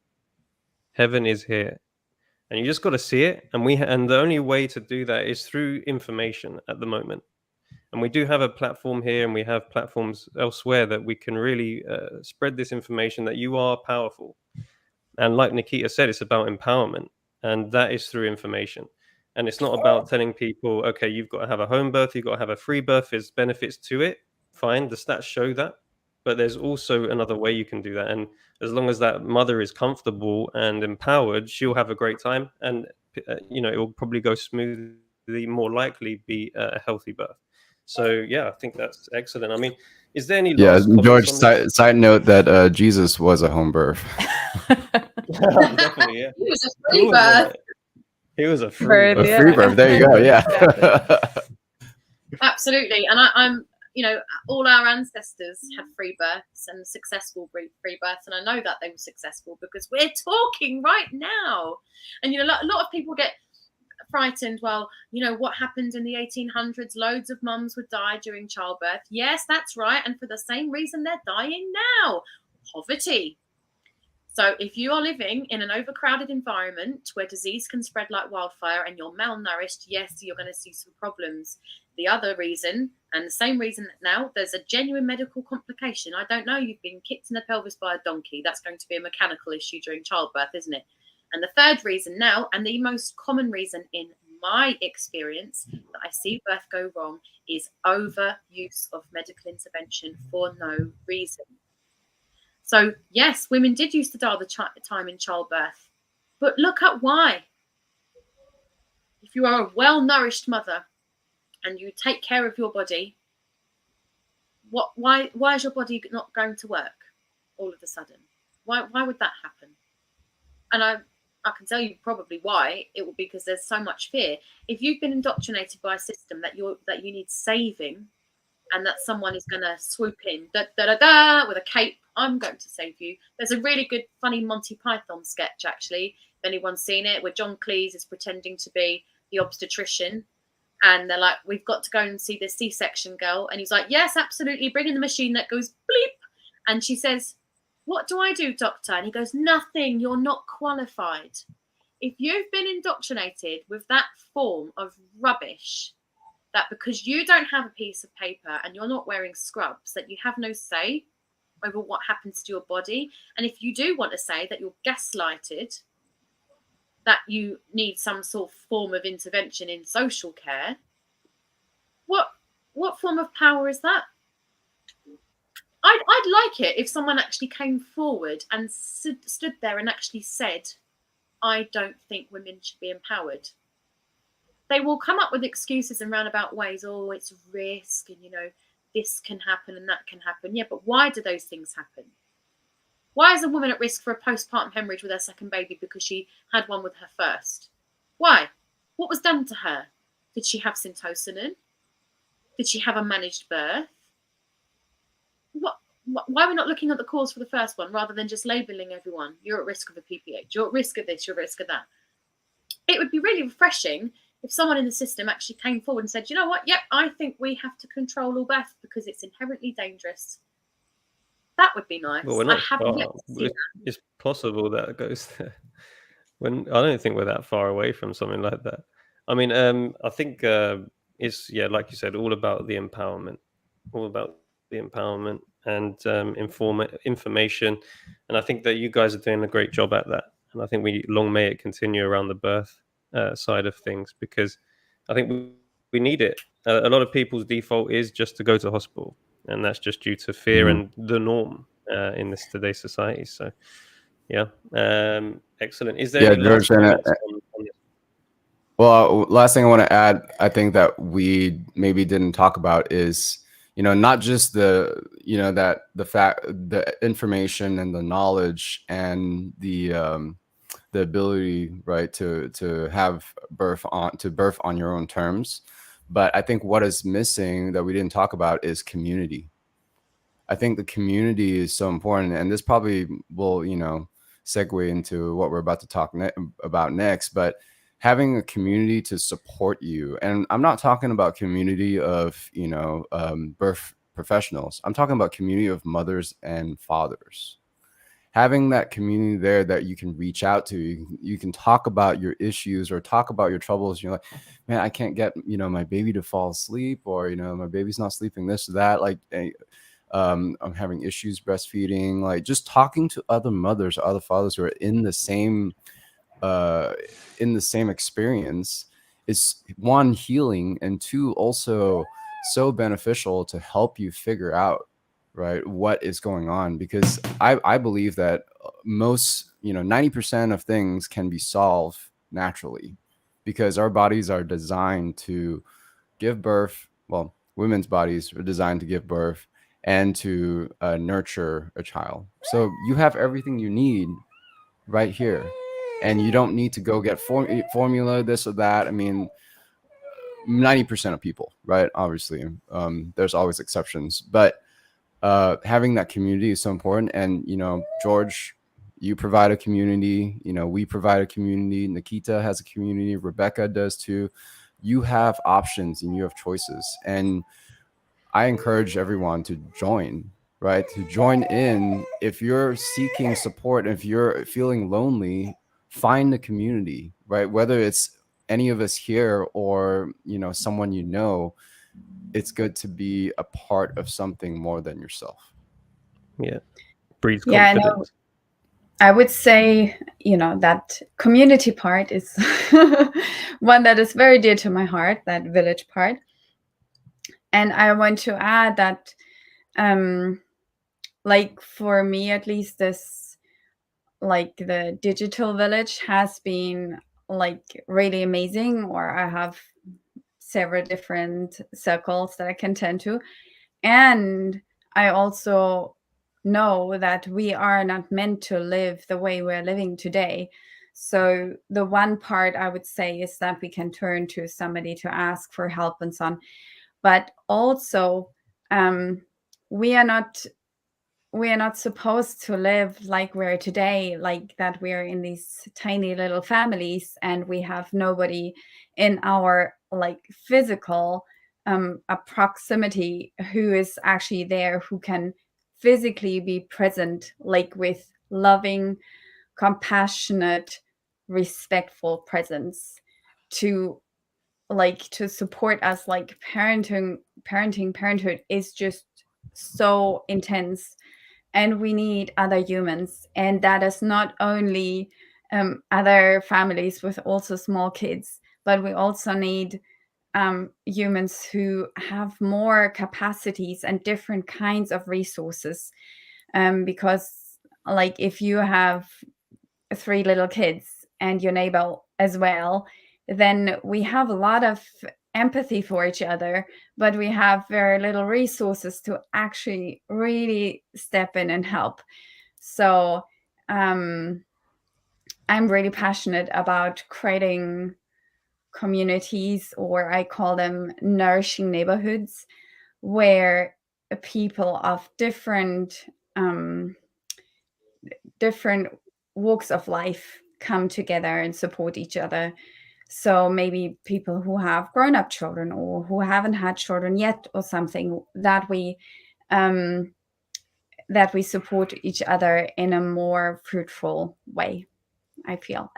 Heaven is here, and you just got to see it. And the only way to do that is through information at the moment. And we do have a platform here, and we have platforms elsewhere that we can really spread this information that you are powerful. And like Nickita said, it's about empowerment, and that is through information. And it's not about telling people, okay, you've got to have a home birth, you've got to have a free birth. There's benefits to it. Fine, the stats show that. But there's also another way you can do that. And as long as that mother is comfortable and empowered, she'll have a great time. And, it will probably go smoothly, more likely be a healthy birth. So, yeah, I think that's excellent. I mean, is there any last George, comments on this? side note that Jesus was a home birth. Definitely, yeah. He was a free birth. He was a free Birth, birth. A free birth. There you go. Yeah. Absolutely. And I'm all our ancestors had free births and successful free births, and I know that they were successful because we're talking right now. And a lot of people get frightened. Well, what happened in the 1800s? Loads of mums would die during childbirth. Yes, that's right. And for the same reason they're dying now: poverty. So if you are living in an overcrowded environment where disease can spread like wildfire and you're malnourished, yes, you're going to see some problems. The other reason, and the same reason that now, there's a genuine medical complication. I don't know, you've been kicked in the pelvis by a donkey. That's going to be a mechanical issue during childbirth, isn't it? And the third reason now, and the most common reason in my experience that I see birth go wrong, is overuse of medical intervention for no reason. So, yes, women did used to die the time in childbirth, but look at why. If you are a well-nourished mother and you take care of your body, why is your body not going to work all of a sudden? Why would that happen? And I can tell you probably why. It will be because there's so much fear. If you've been indoctrinated by a system that you need saving, and that someone is going to swoop in with a cape, I'm going to save you. There's a really good, funny Monty Python sketch, actually, if anyone's seen it, where John Cleese is pretending to be the obstetrician. And they're like, we've got to go and see this C-section girl. And he's like, yes, absolutely. Bring in the machine that goes bleep. And she says, what do I do, doctor? And he goes, nothing. You're not qualified. If you've been indoctrinated with that form of rubbish, that because you don't have a piece of paper and you're not wearing scrubs, that you have no say over what happens to your body. And if you do want to say that you're gaslighted that you need some sort of form of intervention in social care, what form of power is that? I'd like it if someone actually came forward and stood there and actually said, I don't think women should be empowered. They will come up with excuses in roundabout ways. Oh, it's risk, and this can happen and that can happen. Yeah, but why do those things happen? Why is a woman at risk for a postpartum hemorrhage with her second baby because she had one with her first? Why? What was done to her? Did she have syntocinon? Did she have a managed birth? Why are we not looking at the cause for the first one rather than just labeling everyone? You're at risk of a PPH. You're at risk of this. You're at risk of that. It would be really refreshing if someone in the system actually came forward and said, you know what? Yep, I think we have to control all birth because it's inherently dangerous. That would be nice. Well, we're not it's possible that it goes there. I don't think we're that far away from something like that. I mean, I think it's, like you said, all about the empowerment, and information. And I think that you guys are doing a great job at that. And I think long may it continue around the birth side of things, because I think we need it. A lot of people's default is just to go to hospital, and that's just due to fear and the norm in today's society. So, excellent. Is there any last comments on this? Well, last thing I want to add, I think that we maybe didn't talk about is, not just the information and the knowledge and the ability, right, to have birth on your own terms. But I think what is missing that we didn't talk about is community. I think the community is so important, and this probably will, segue into what we're about to talk about next. But having a community to support you, and I'm not talking about community of birth professionals. I'm talking about community of mothers and fathers. Having that community there that you can reach out to, you can talk about your issues or talk about your troubles. You're like, man, I can't get my baby to fall asleep, or my baby's not sleeping, this or that. Like, I'm having issues breastfeeding. Like, just talking to other mothers or other fathers who are in the same experience is, one, healing, and two, also so beneficial to help you figure out, right, what is going on. Because I believe that most 90% of things can be solved naturally, because our bodies are designed to give birth. Well, women's bodies are designed to give birth and to nurture a child. So you have everything you need right here, and you don't need to go get formula, this or that. I mean, 90% of people, right? Obviously, there's always exceptions, but having that community is so important. And George, you provide a community. We provide a community. Nickita has a community. Rebecca does too. You have options and you have choices, and I encourage everyone to join, right? To join in. If you're seeking support, if you're feeling lonely, find a community, right? Whether it's any of us here or, someone it's good to be a part of something more than yourself. Yeah. Breeds confidence. No, I would say, that community part is one that is very dear to my heart, that village part. And I want to add that, like, for me, at least, this, like, the digital village has been, like, really amazing, or I have several different circles that I can tend to. And I also know that we are not meant to live the way we're living today. So the one part I would say is that we can turn to somebody to ask for help and so on. But also, we are not supposed to live like we're today, like that we're in these tiny little families and we have nobody in our, like, physical proximity who is actually there, who can physically be present, like, with loving, compassionate, respectful presence to support us. Like, parenthood is just so intense, and we need other humans. And that is not only other families with also small kids, but we also need humans who have more capacities and different kinds of resources. Because like if you have 3 little kids and your neighbor as well, then we have a lot of empathy for each other, but we have very little resources to actually really step in and help. So I'm really passionate about creating communities, or I call them nourishing neighborhoods, where people of different walks of life come together and support each other. So maybe people who have grown-up children or who haven't had children yet or something, that we support each other in a more fruitful way, I feel.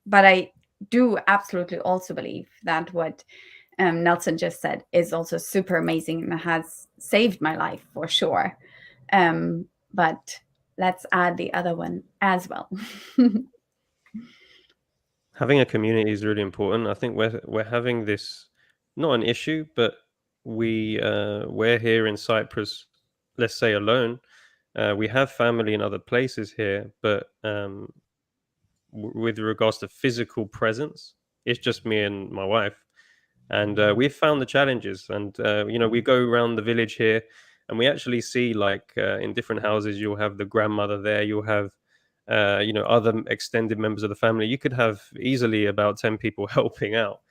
But I do absolutely also believe that what Nelson just said is also super amazing and has saved my life for sure. But let's add the other one as well. Having a community is really important. I think we're having this, not an issue, but we're here in Cyprus, let's say alone. We have family in other places here, but with regards to physical presence, it's just me and my wife, and we've found the challenges. And we go around the village here, and we actually see, like, in different houses, you'll have the grandmother there, you'll have other extended members of the family. You could have easily about 10 people helping out,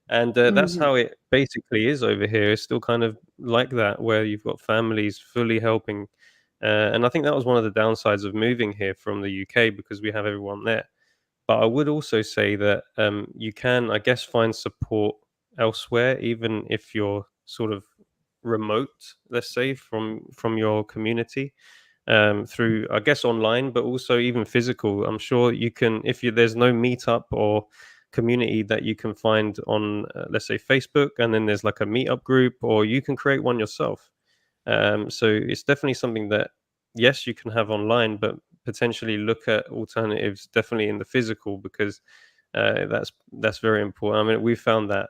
and that's how it basically is over here. It's still kind of like that, where you've got families fully helping. And I think that was one of the downsides of moving here from the UK, because we have everyone there. But I would also say that you can, I guess, find support elsewhere, even if you're sort of remote, let's say, from your community, through, I guess, online, but also even physical. I'm sure you can, if there's no meetup or community that you can find on, let's say, Facebook, and then there's like a meetup group, or you can create one yourself. So it's definitely something that, yes, you can have online, but potentially look at alternatives definitely in the physical, because that's very important. I mean, we found that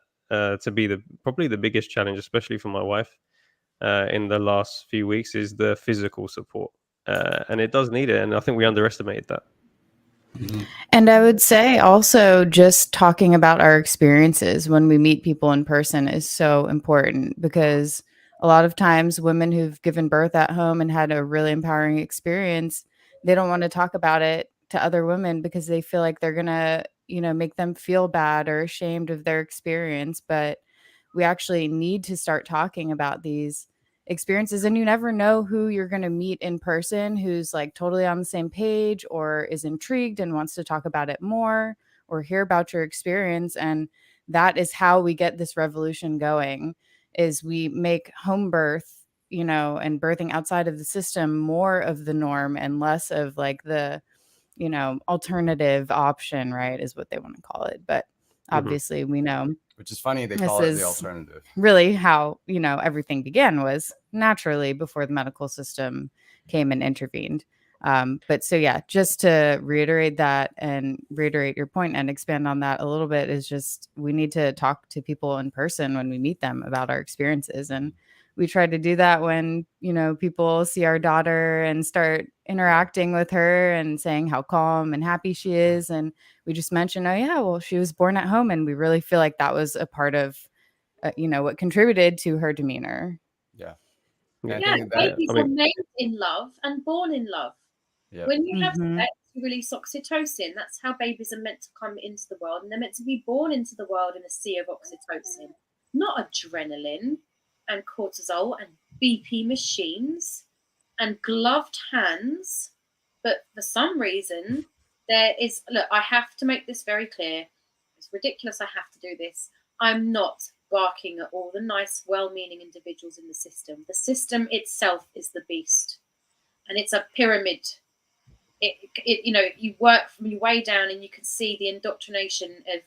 to be probably the biggest challenge, especially for my wife, in the last few weeks, is the physical support, and it does need it, and I think we underestimated that. And I would say also just talking about our experiences when we meet people in person is so important, because a lot of times women who've given birth at home and had a really empowering experience, they don't want to talk about it to other women because they feel like they're going to, make them feel bad or ashamed of their experience. But we actually need to start talking about these experiences, and you never know who you're going to meet in person who's like totally on the same page or is intrigued and wants to talk about it more or hear about your experience. And that is how we get this revolution going, is we make home birth, and birthing outside of the system more of the norm and less of like the, alternative option, right, is what they want to call it. But obviously we know, which is funny, they call it the alternative. Really how, everything began was naturally before the medical system came and intervened. But so, yeah, just to reiterate that and reiterate your point and expand on that a little bit, is just we need to talk to people in person when we meet them about our experiences. And we try to do that when, people see our daughter and start interacting with her and saying how calm and happy she is. And we just mention, oh, yeah, well, she was born at home. And we really feel like that was a part of, what contributed to her demeanor. Yeah. Babies are made in love and born in love. Yeah. When you have sex, you release oxytocin. That's how babies are meant to come into the world. And they're meant to be born into the world in a sea of oxytocin, not adrenaline and cortisol and BP machines and gloved hands. But for some reason, there is, look, I have to make this very clear. It's ridiculous I have to do this. I'm not barking at all the nice, well-meaning individuals in the system. The system itself is the beast. And it's a pyramid. You work from your way down and you can see the indoctrination of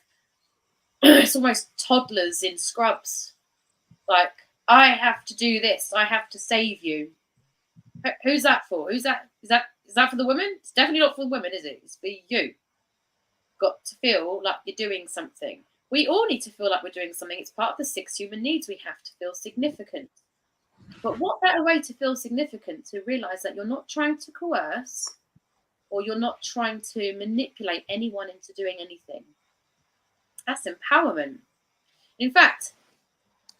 it's almost toddlers in scrubs. Like, I have to do this. I have to save you. Who's that for? Is that for the women? It's definitely not for the women, is it? It's for you. got to feel like you're doing something. We all need to feel like we're doing something. It's part of the 6 human needs. We have to feel significant. But what better way to feel significant, to realize that you're not trying to coerce, or you're not trying to manipulate anyone into doing anything. That's empowerment. In fact,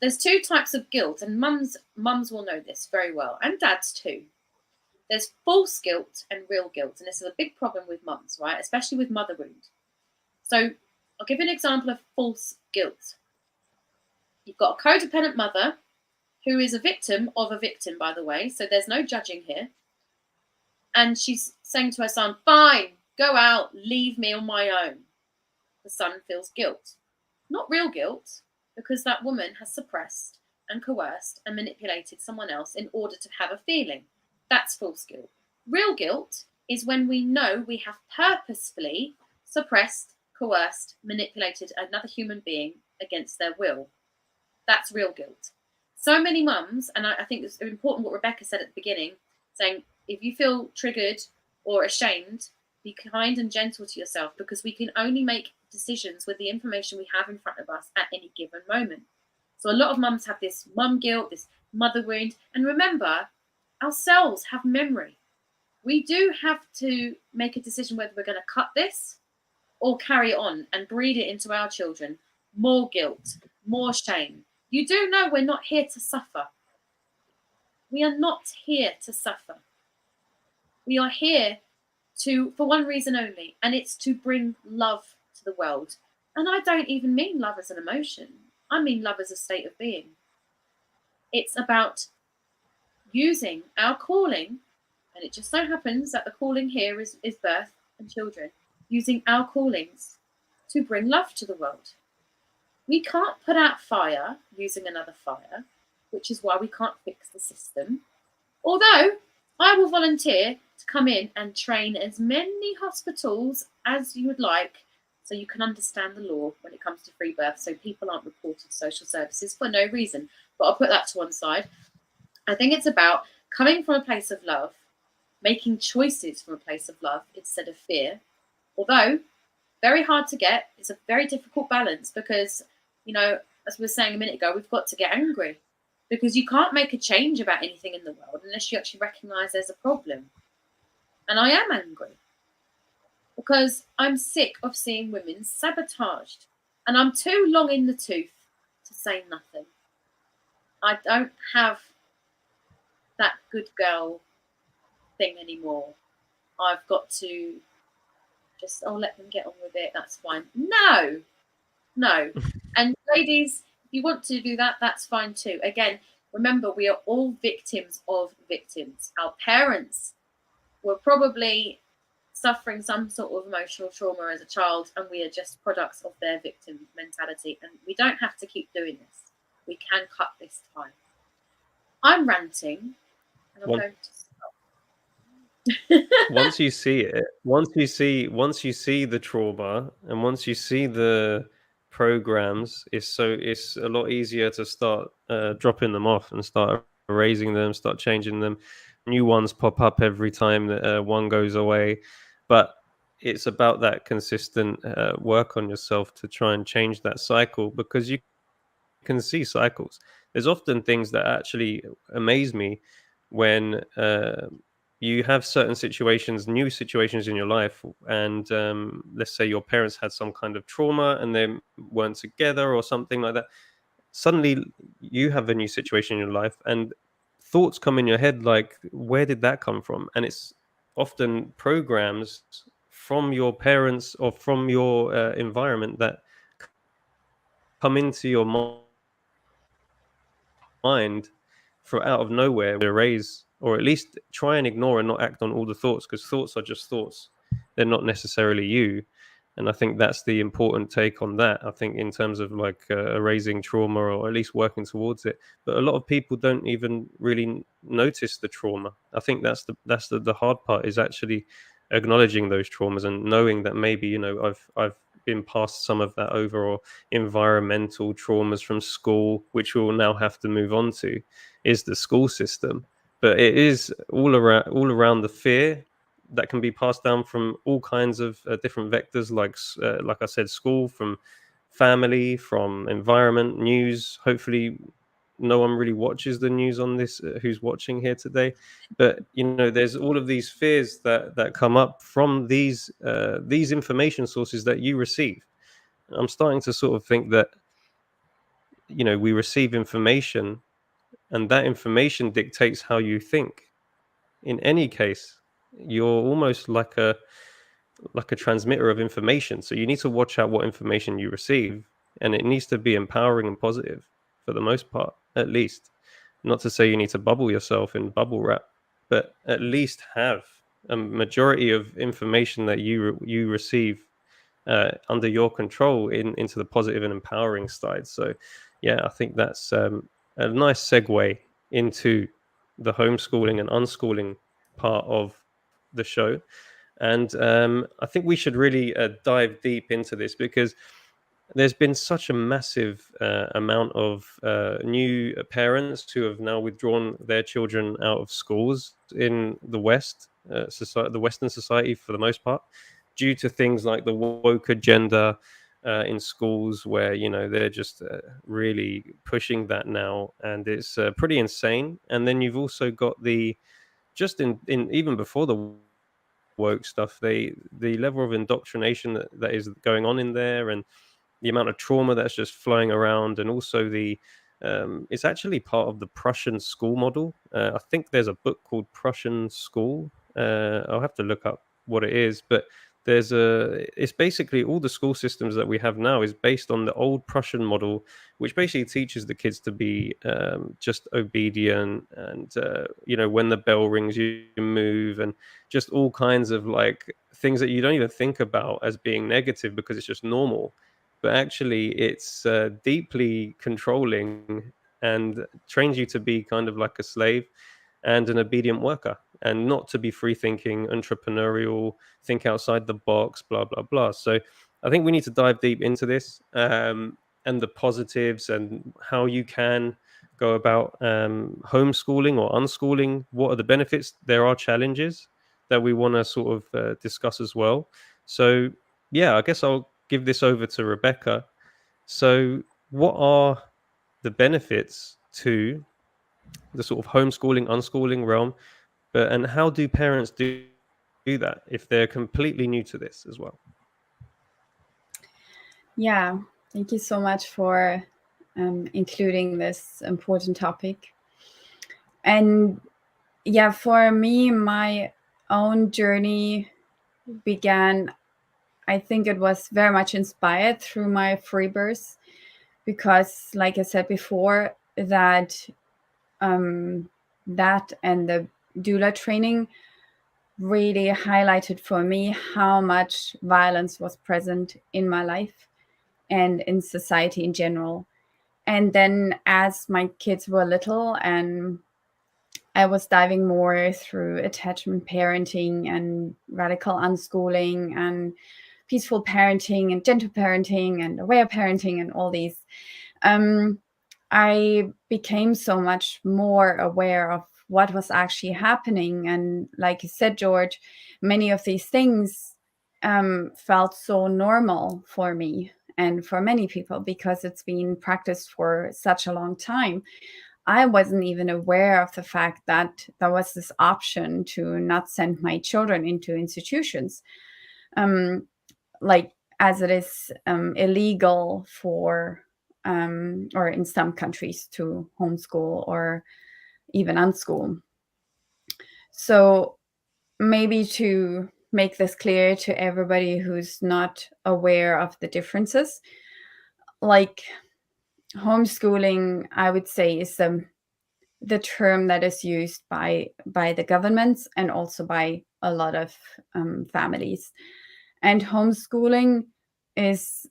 there's 2 types of guilt, and mums will know this very well, and dads too. There's false guilt and real guilt, and this is a big problem with mums, right? Especially with mother wound. So I'll give you an example of false guilt. You've got a codependent mother who is a victim of a victim, by the way, so there's no judging here. And she's saying to her son, fine, go out, leave me on my own. The son feels guilt. Not real guilt, because that woman has suppressed and coerced and manipulated someone else in order to have a feeling. That's false guilt. Real guilt is when we know we have purposefully suppressed, coerced, manipulated another human being against their will. That's real guilt. So many mums, and I think it's important what Rebecca said at the beginning, saying if you feel triggered or ashamed, be kind and gentle to yourself, because we can only make decisions with the information we have in front of us at any given moment. So a lot of mums have this mum guilt, this mother wound, and remember, our cells have memory. We do have to make a decision whether we're going to cut this or carry it on and breed it into our children. More guilt, more shame. You do know we're not here to suffer. We are not here to suffer. We are here for one reason only, and it's to bring love to the world. And I don't even mean love as an emotion. I mean love as a state of being. It's about using our calling, and it just so happens that the calling here is birth and children, using our callings to bring love to the world. We can't put out fire using another fire, which is why we can't fix the system. Although I will volunteer to come in and train as many hospitals as you would like, so you can understand the law when it comes to free birth, so people aren't reported social services for no reason. But I'll put that to one side. I think it's about coming from a place of love, making choices from a place of love instead of fear. Although very hard to get, it's a very difficult balance, because, you know, as we were saying a minute ago, we've got to get angry, because you can't make a change about anything in the world unless you actually recognize there's a problem. And I am angry because I'm sick of seeing women sabotaged, and I'm too long in the tooth to say nothing. I don't have that good girl thing anymore. I've got to just, let them get on with it. That's fine. No. And ladies, if you want to do that, that's fine too. Again, remember, we are all victims of victims. Our parents were probably suffering some sort of emotional trauma as a child, and we are just products of their victim mentality. And we don't have to keep doing this. We can cut this time. I'm ranting, and I'm going to stop. Once you see it, once you see the trauma, and once you see the programs, it's a lot easier to start dropping them off and start erasing them, start changing them. New ones pop up every time that one goes away. But it's about that consistent work on yourself to try and change that cycle, because you can see cycles. There's often things that actually amaze me when you have certain situations, new situations in your life, and let's say your parents had some kind of trauma and they weren't together or something like that. Suddenly you have a new situation in your life, and thoughts come in your head like, where did that come from? And it's often programs from your parents or from your environment that come into your mind for out of nowhere, erase, or at least try and ignore and not act on all the thoughts, because thoughts are just thoughts. They're not necessarily you. And I think that's the important take on that. I think in terms of like erasing trauma, or at least working towards it. But a lot of people don't even really notice the trauma. I think that's the hard part, is actually acknowledging those traumas and knowing that maybe, you know, I've been passed some of that over, or environmental traumas from school, which we'll now have to move on to, is the school system. But it is all around the fear that can be passed down from all kinds of different vectors, like I said, school, from family, from environment, news. Hopefully no one really watches the news on this who's watching here today, but there's all of these fears that come up from these information sources that you receive. I'm starting to sort of think that we receive information, and that information dictates how you think. In any case, you're almost like a transmitter of information, so you need to watch out what information you receive, and it needs to be empowering and positive for the most part, at least. Not to say you need to bubble yourself in bubble wrap, but at least have a majority of information that you receive under your control into the positive and empowering side. So yeah, I think that's a nice segue into the homeschooling and unschooling part of the show. And I think we should really dive deep into this, because there's been such a massive amount of new parents who have now withdrawn their children out of schools in the West, the Western society for the most part, due to things like the woke agenda in schools, where they're just really pushing that now, and it's pretty insane. And then you've also got just in even before the woke stuff, the level of indoctrination that is going on in there, and the amount of trauma that's just flowing around, and also it's actually part of the Prussian school model. I think there's a book called Prussian School. I'll have to look up what it is, but it's basically all the school systems that we have now is based on the old Prussian model, which basically teaches the kids to be just obedient, and when the bell rings you move, and just all kinds of like things that you don't even think about as being negative because it's just normal, but actually it's deeply controlling and trains you to be kind of like a slave and an obedient worker, and not to be free thinking, entrepreneurial, think outside the box, blah blah blah. So I think we need to dive deep into this, and the positives, and how you can go about homeschooling or unschooling. What are the benefits? There are challenges that we want to sort of discuss as well. So yeah, I guess I'll give this over to Rebecca. So what are the benefits to the sort of homeschooling, unschooling realm, and how do parents do that if they're completely new to this as well? Yeah, thank you so much for including this important topic. And yeah, for me, my own journey began, I think it was very much inspired through my free birth, because like I said before, that and the doula training really highlighted for me how much violence was present in my life and in society in general. And then as my kids were little and I was diving more through attachment parenting and radical unschooling and peaceful parenting and gentle parenting and aware parenting and all these, I became so much more aware of what was actually happening. And like you said, George, many of these things felt so normal for me and for many people because it's been practiced for such a long time. I wasn't even aware of the fact that there was this option to not send my children into institutions, like as it is illegal for, or in some countries, to homeschool or even unschool. So maybe to make this clear to everybody who's not aware of the differences, like homeschooling, I would say, is the term that is used by the governments and also by a lot of families. And homeschooling is,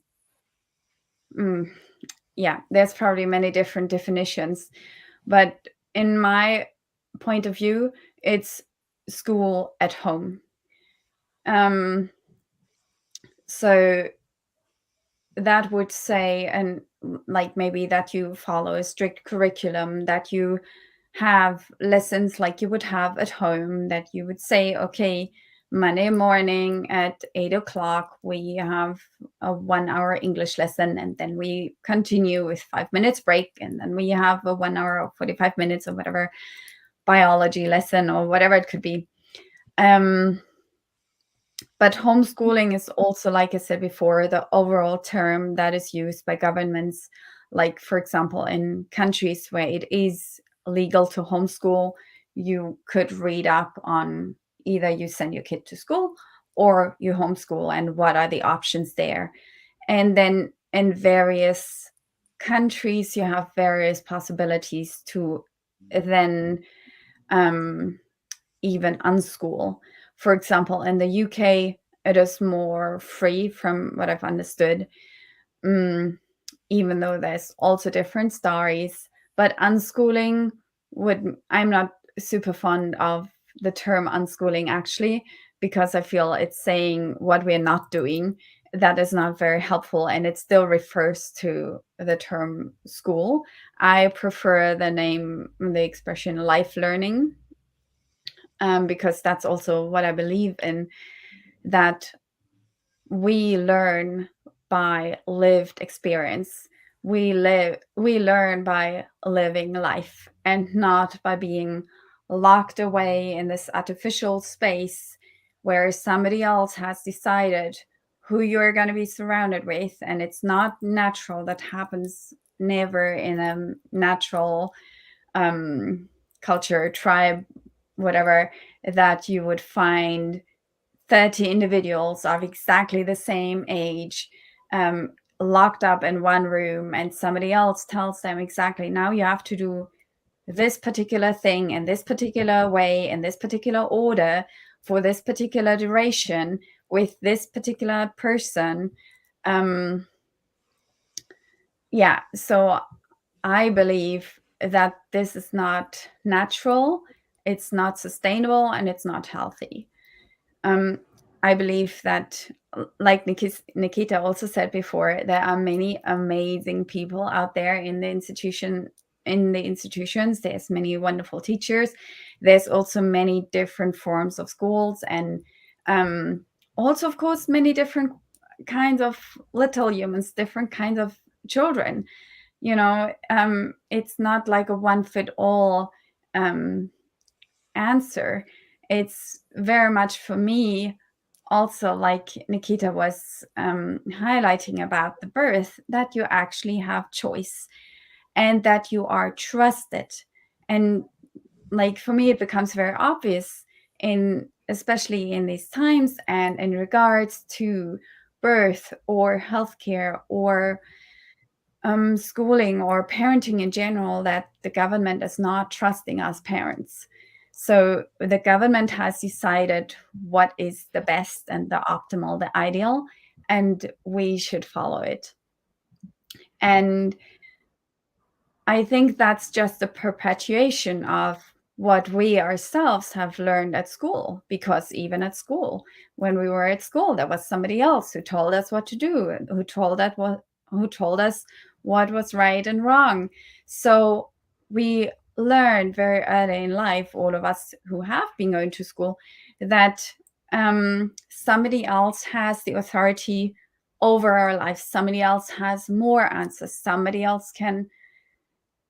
there's probably many different definitions, but in my point of view, it's school at home. So that would say, and like maybe that you follow a strict curriculum, that you have lessons like you would have at home, that you would say, okay, Monday morning at 8 o'clock, we have a 1 hour English lesson, and then we continue with 5 minutes break, and then we have a 1 hour or 45 minutes or whatever biology lesson or whatever it could be. But homeschooling is also, like I said before, the overall term that is used by governments. Like, for example, in countries where it is legal to homeschool, you could read up on either you send your kid to school or you homeschool, and what are the options there. And then in various countries, you have various possibilities to then even unschool. For example, in the UK, it is more free from what I've understood, even though there's also different stories. But unschooling I'm not super fond of the term unschooling, actually, because I feel it's saying what we're not doing. That is not very helpful, and it still refers to the term school. I prefer the expression life learning, because that's also what I believe in, that we learn by lived experience. We learn by living life, and not by being locked away in this artificial space where somebody else has decided who you're going to be surrounded with, and it's not natural. That happens never in a natural culture, tribe, whatever, that you would find 30 individuals of exactly the same age locked up in one room, and somebody else tells them exactly, now you have to do this particular thing in this particular way, in this particular order, for this particular duration, with this particular person. So I believe that this is not natural, it's not sustainable, and it's not healthy. I believe that, like Nickita also said before, there are many amazing people out there in the institutions. There's many wonderful teachers. There's also many different forms of schools, and also, of course, many different kinds of little humans, different kinds of children. It's not like a one-fit-all answer. It's very much, for me, also, like Nickita was highlighting about the birth, that you actually have choice and that you are trusted. And like, for me, it becomes very obvious, especially in these times, and in regards to birth or healthcare or schooling or parenting in general, that the government is not trusting us parents. So the government has decided what is the best and the optimal, the ideal, and we should follow it. And I think that's just a perpetuation of what we ourselves have learned at school, because even at school, when we were at school, there was somebody else who told us what to do, who told us what was right and wrong. So we learned very early in life, all of us who have been going to school, that somebody else has the authority over our lives. Somebody else has more answers. Somebody else can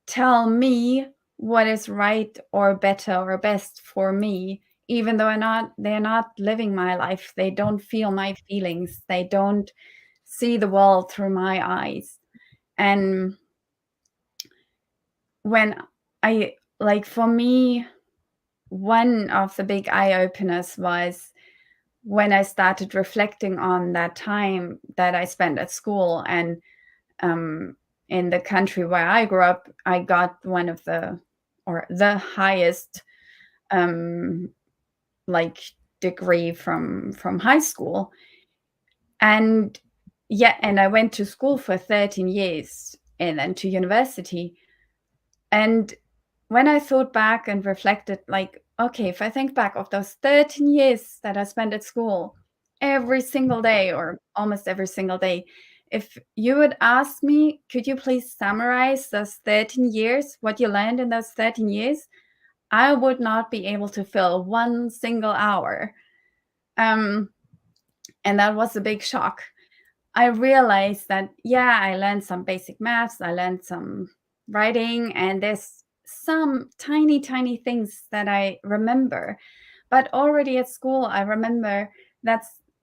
tell me what is right or better or best for me, even though they're not living my life. They don't feel my feelings. They don't see the world through my eyes. And for me, one of the big eye-openers was when I started reflecting on that time that I spent at school. And in the country where I grew up, I got one of the highest degree from high school. And I went to school for 13 years and then to university. And when I thought back and reflected, okay, if I think back of those 13 years that I spent at school, every single day or almost every single day, if you would ask me, could you please summarize those 13 years, what you learned in those 13 years, I would not be able to fill one single hour. And that was a big shock. I realized that, yeah, I learned some basic maths, I learned some writing, and there's some tiny, tiny things that I remember. But already at school, I remember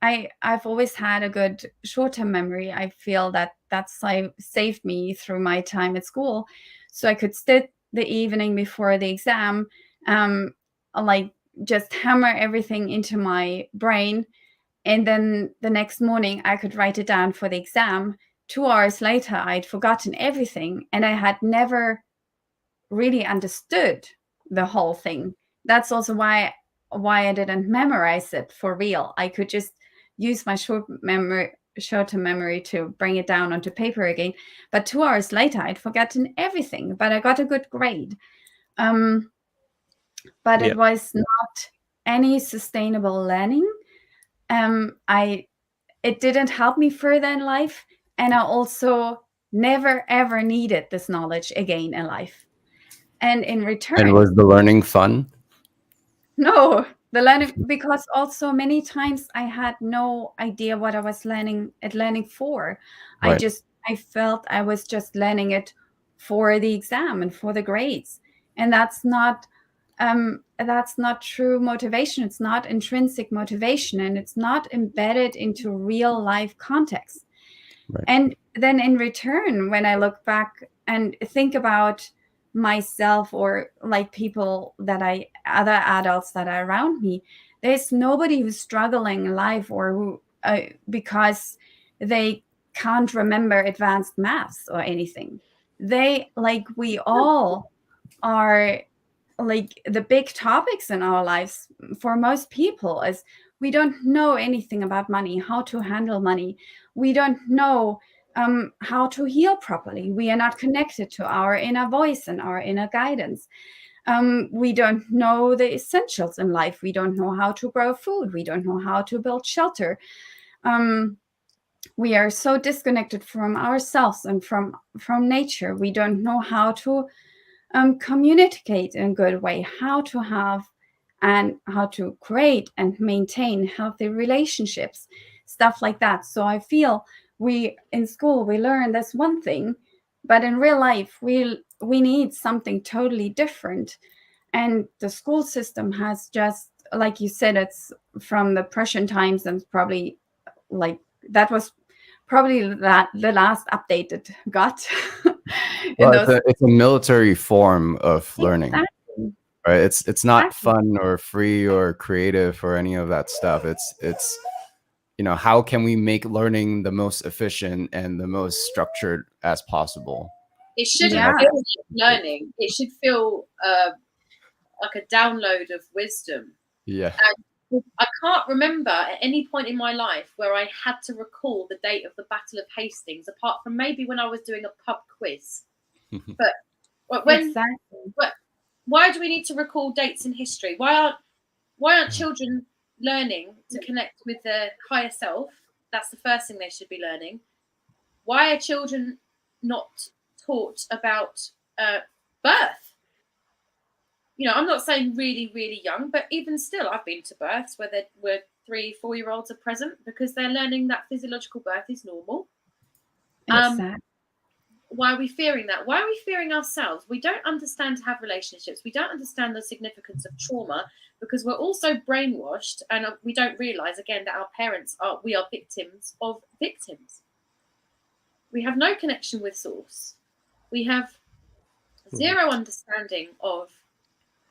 I've always had a good short-term memory. I feel that that's saved me through my time at school. So I could sit the evening before the exam, like just hammer everything into my brain. And then the next morning, I could write it down for the exam. 2 hours later, I'd forgotten everything, and I had never really understood the whole thing. That's also why I didn't memorize it for real. I could just use my short-term memory to bring it down onto paper again. But 2 hours later, I'd forgotten everything, but I got a good grade. But it was not any sustainable learning. It didn't help me further in life, and I also never ever needed this knowledge again in life. And in return, And was the learning fun? No, the learning, because also many times I had no idea what I was learning for. Right. I felt I was just learning it for the exam and for the grades, and that's not true motivation. It's not intrinsic motivation, and it's not embedded into real life context. Right. And then in return, when I look back and think about myself, or like people other adults that are around me, there's nobody who's struggling in life or who because they can't remember advanced maths or anything. They, like we all are, like the big topics in our lives for most people is we don't know anything about money, how to handle money. We don't know how to heal properly. We are not connected to our inner voice and our inner guidance. We don't know the essentials in life. We don't know how to grow food. We don't know how to build shelter. We are so disconnected from ourselves and from nature. We don't know how to communicate in a good way, how to have and how to create and maintain healthy relationships, stuff like that. So I feel in school we learn this one thing, but in real life we need something totally different. And the school system has just, like you said, it's from the Prussian times, and probably like that was probably the last update it got. Well, it's a military form of learning. Exactly. Right? It's not Exactly. fun or free or creative or any of that stuff. It's how can we make learning the most efficient and the most structured as possible? It shouldn't Yeah. feel like learning. It should feel like a download of wisdom. Yeah. And I can't remember at any point in my life where I had to recall the date of the Battle of Hastings, apart from maybe when I was doing a pub quiz. But why do we need to recall dates in history? Why aren't children learning to connect with their higher self? That's the first thing they should be learning. Why are children not taught about birth? I'm not saying really, really young, but even still, I've been to births where 3-4-year-olds are present because they're learning that physiological birth is normal. Exactly. Why are we fearing that? Why are we fearing ourselves? We don't understand to have relationships. We don't understand the significance of trauma because we're also brainwashed, and we don't realize, again, that our parents we are victims of victims. We have no connection with source. We have zero understanding of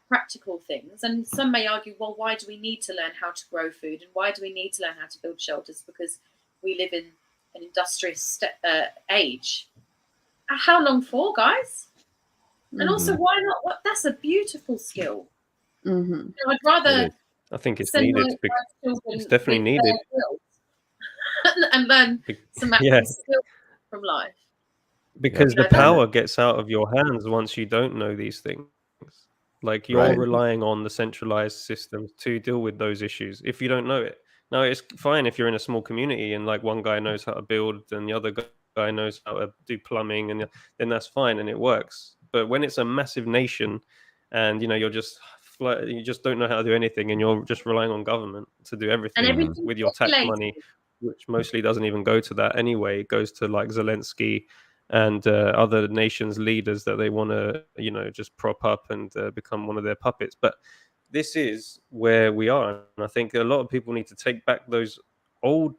practical things. And some may argue, well, why do we need to learn how to grow food? And why do we need to learn how to build shelters? Because we live in an industrious age. How long for, guys? And also, why not? That's a beautiful skill. I'd rather. I think it's needed. It's definitely needed. And learn some actual skills from life. Because the power gets out of your hands once you don't know these things. Like you're relying on the centralized systems to deal with those issues if you don't know it. Now, it's fine if you're in a small community and like one guy knows how to build and the other guy knows how to do plumbing, and then that's fine and it works. But when it's a massive nation and you're just you just don't know how to do anything, and you're just relying on government to do everything everything's with your tax regulated. money, which mostly doesn't even go to that anyway. It goes to like Zelensky and other nations' leaders that they want to, just prop up and become one of their puppets. But this is where we are, and I think a lot of people need to take back those old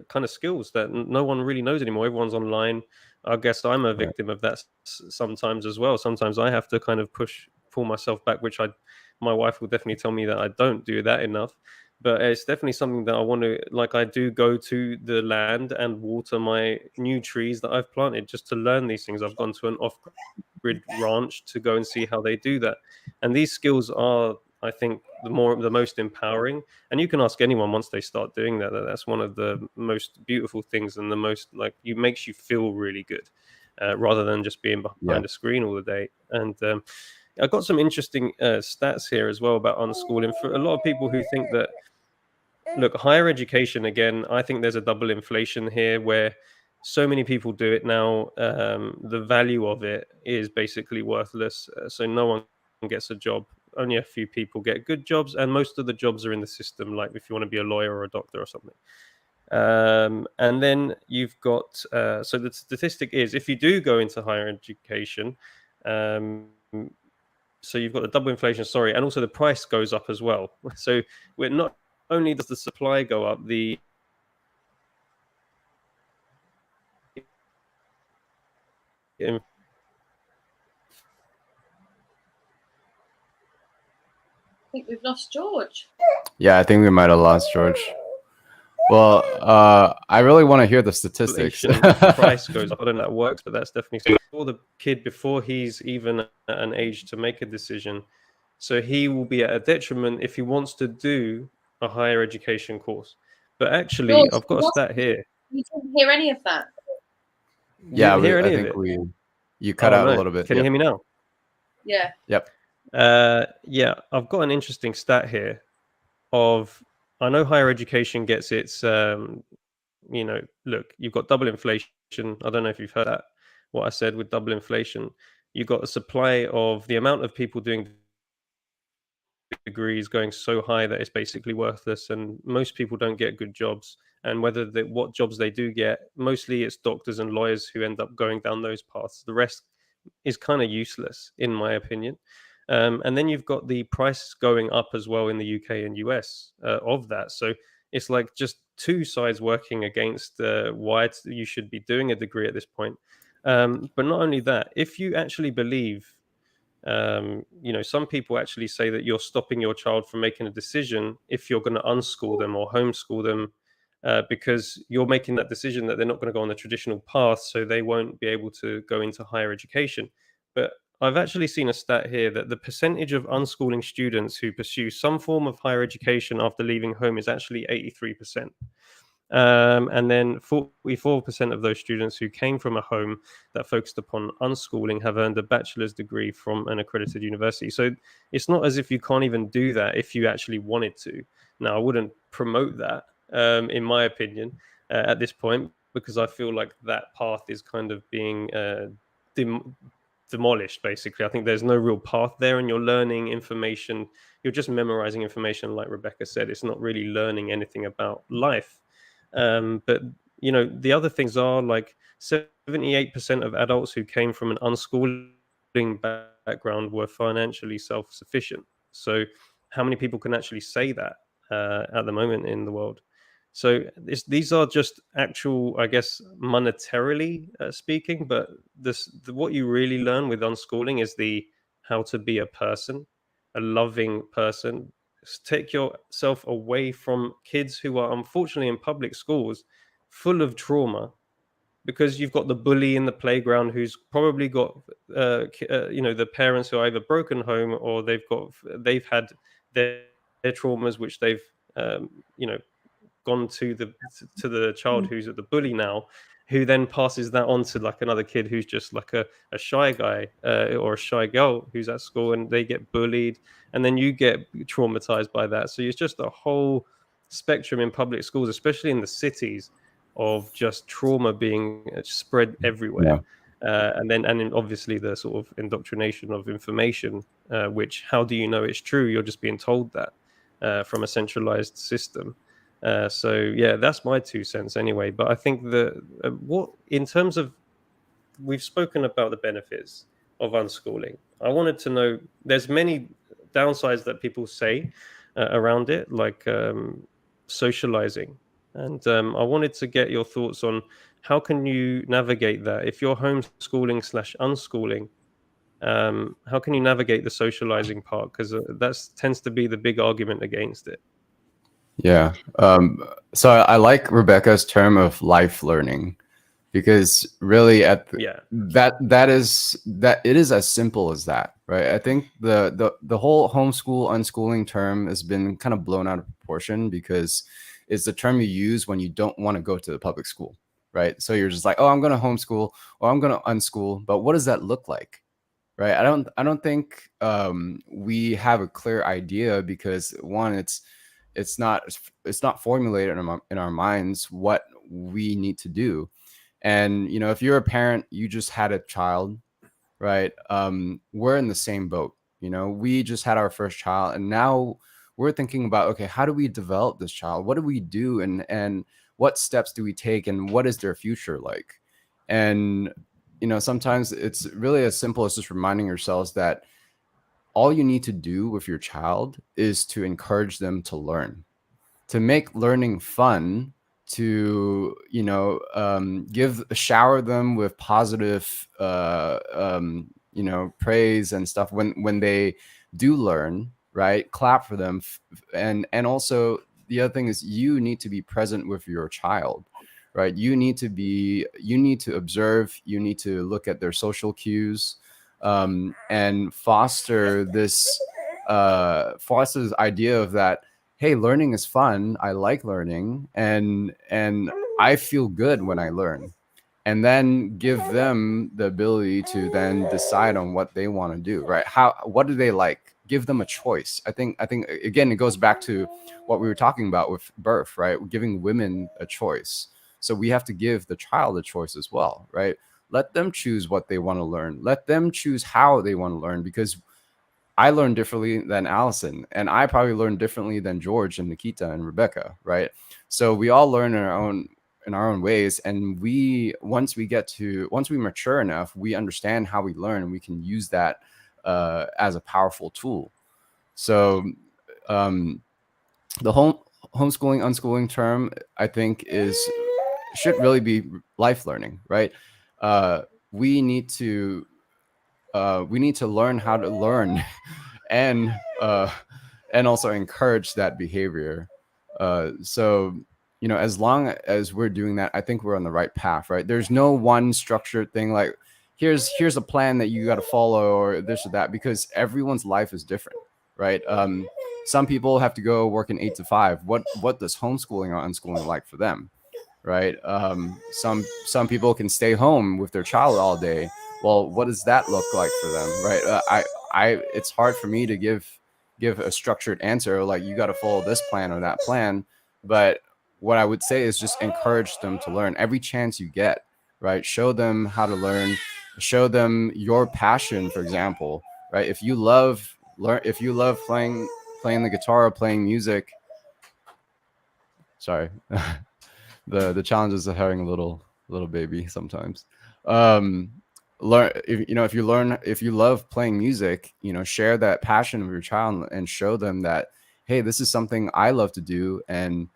kind of skills that no one really knows anymore. Everyone's online. I guess I'm a victim of that sometimes as well. Sometimes I have to kind of pull myself back, which my wife will definitely tell me that I don't do that enough. But it's definitely something that I want to, like, I do go to the land and water my new trees that I've planted just to learn these things. I've gone to an off-grid ranch to go and see how they do that. And these skills are, I think, the most empowering. And you can ask anyone once they start doing that, that's one of the most beautiful things, and the most, like, it makes you feel really good, rather than just being behind a screen all the day. And I got some interesting stats here as well about unschooling. For a lot of people who think that, look, higher education, again, I think there's a double inflation here where so many people do it now. The value of it is basically worthless. So no one gets a job. Only a few people get good jobs, and most of the jobs are in the system, like if you want to be a lawyer or a doctor or something. And then you've got, so the statistic is, if you do go into higher education, so you've got the double inflation, and also the price goes up as well. So we're not only does the supply go up, the I think we've lost George. Yeah, I think we might have lost George. Well, I really want to hear the statistics. Price goes up. I don't know how that works, but that's definitely for the kid before he's even at an age to make a decision. So he will be at a detriment if he wants to do a higher education course. But actually, George, I've got a stat here. You didn't hear any of that. Yeah, you hear I any of think it? you cut out a little bit. Can you hear me now? Yeah. Yep. Yeah, I've got an interesting stat here of, I know higher education gets its, look, you've got double inflation. I don't know if you've heard that, what I said with double inflation. You've got a supply of the amount of people doing degrees going so high that it's basically worthless, and most people don't get good jobs. And what jobs they do get, mostly it's doctors and lawyers who end up going down those paths. The rest is kind of useless, in my opinion. And then you've got the price going up as well in the UK and US of that. So it's like just two sides working against why you should be doing a degree at this point. But not only that, if you actually believe, some people actually say that you're stopping your child from making a decision if you're going to unschool them or homeschool them, because you're making that decision that they're not going to go on the traditional path, so they won't be able to go into higher education. But I've actually seen a stat here that the percentage of unschooling students who pursue some form of higher education after leaving home is actually 83%. And then 44% of those students who came from a home that focused upon unschooling have earned a bachelor's degree from an accredited university. So it's not as if you can't even do that if you actually wanted to. Now, I wouldn't promote that, in my opinion, at this point, because I feel like that path is kind of being demolished, basically. I think there's no real path there, and you're learning information. You're just memorizing information, like Rebecca said. It's not really learning anything about life. But the other things are, like, 78% of adults who came from an unschooling background were financially self-sufficient. So how many people can actually say that at the moment in the world? So these are just actual, I guess, monetarily speaking, but what you really learn with unschooling is how to be a person, a loving person. Take yourself away from kids who are unfortunately in public schools full of trauma, because you've got the bully in the playground who's probably got the parents who are either broken home, or they've had their traumas, which they've gone to the child who's at the bully now, who then passes that on to like another kid who's just like a shy guy or a shy girl who's at school, and they get bullied, and then you get traumatized by that. So it's just a whole spectrum in public schools, especially in the cities, of just trauma being spread everywhere. and then obviously the sort of indoctrination of information, which how do you know it's true? You're just being told that from a centralized system. So yeah, that's my 2 cents anyway. But I think what in terms of, we've spoken about the benefits of unschooling. I wanted to know, there's many downsides that people say around it, like socializing. And I wanted to get your thoughts on how can you navigate that if you're homeschooling slash unschooling. How can you navigate the socializing part? Because that tends to be the big argument against it. Yeah. So I like Rebecca's term of life learning, because really that it is as simple as that, right? I think the whole homeschool unschooling term has been kind of blown out of proportion, because it's the term you use when you don't want to go to the public school, right? So you're just like, oh, I'm going to homeschool or I'm going to unschool, but what does that look like? Right? I don't think we have a clear idea, because one, it's not formulated in our minds what we need to do. And if you're a parent, you just had a child, right? We're in the same boat. We just had our first child, and now we're thinking about, okay, how do we develop this child? What do we do, and what steps do we take, and what is their future like? And sometimes it's really as simple as just reminding yourselves that all you need to do with your child is to encourage them to learn, to make learning fun, to shower them with positive praise and stuff when they do learn, right? Clap for them, and also the other thing is, you need to be present with your child, right? You need to observe, you need to look at their social cues, and foster this idea of that, hey, learning is fun. I like learning, and I feel good when I learn. And then give them the ability to then decide on what they want to do, right? What do they like? Give them a choice. I think again, it goes back to what we were talking about with birth, right? We're giving women a choice. So we have to give the child a choice as well, right? Let them choose what they want to learn. Let them choose how they want to learn, because I learn differently than Alison, and I probably learn differently than George and Nickita and Rebecca, right? So we all learn in our own ways, and once we mature enough, we understand how we learn, and we can use that as a powerful tool. So the homeschooling unschooling term, I think, should really be life learning, right? We need to learn how to learn, and also encourage that behavior. So as long as we're doing that, I think we're on the right path, right? There's no one structured thing like, here's a plan that you got to follow, or this or that, because everyone's life is different, right? Some people have to go work in 8 to 5. What does homeschooling or unschooling like for them, right? Some people can stay home with their child all day. Well, what does that look like for them, right? It's hard for me to give a structured answer, like you got to follow this plan or that plan. But what I would say is just encourage them to learn every chance you get, right? Show them how to learn, show them your passion, for example, right? If you love playing the guitar or playing music, sorry, the challenges of having a little baby sometimes. Learn, if you love playing music, share that passion with your child and show them that, hey, this is something I love to do, and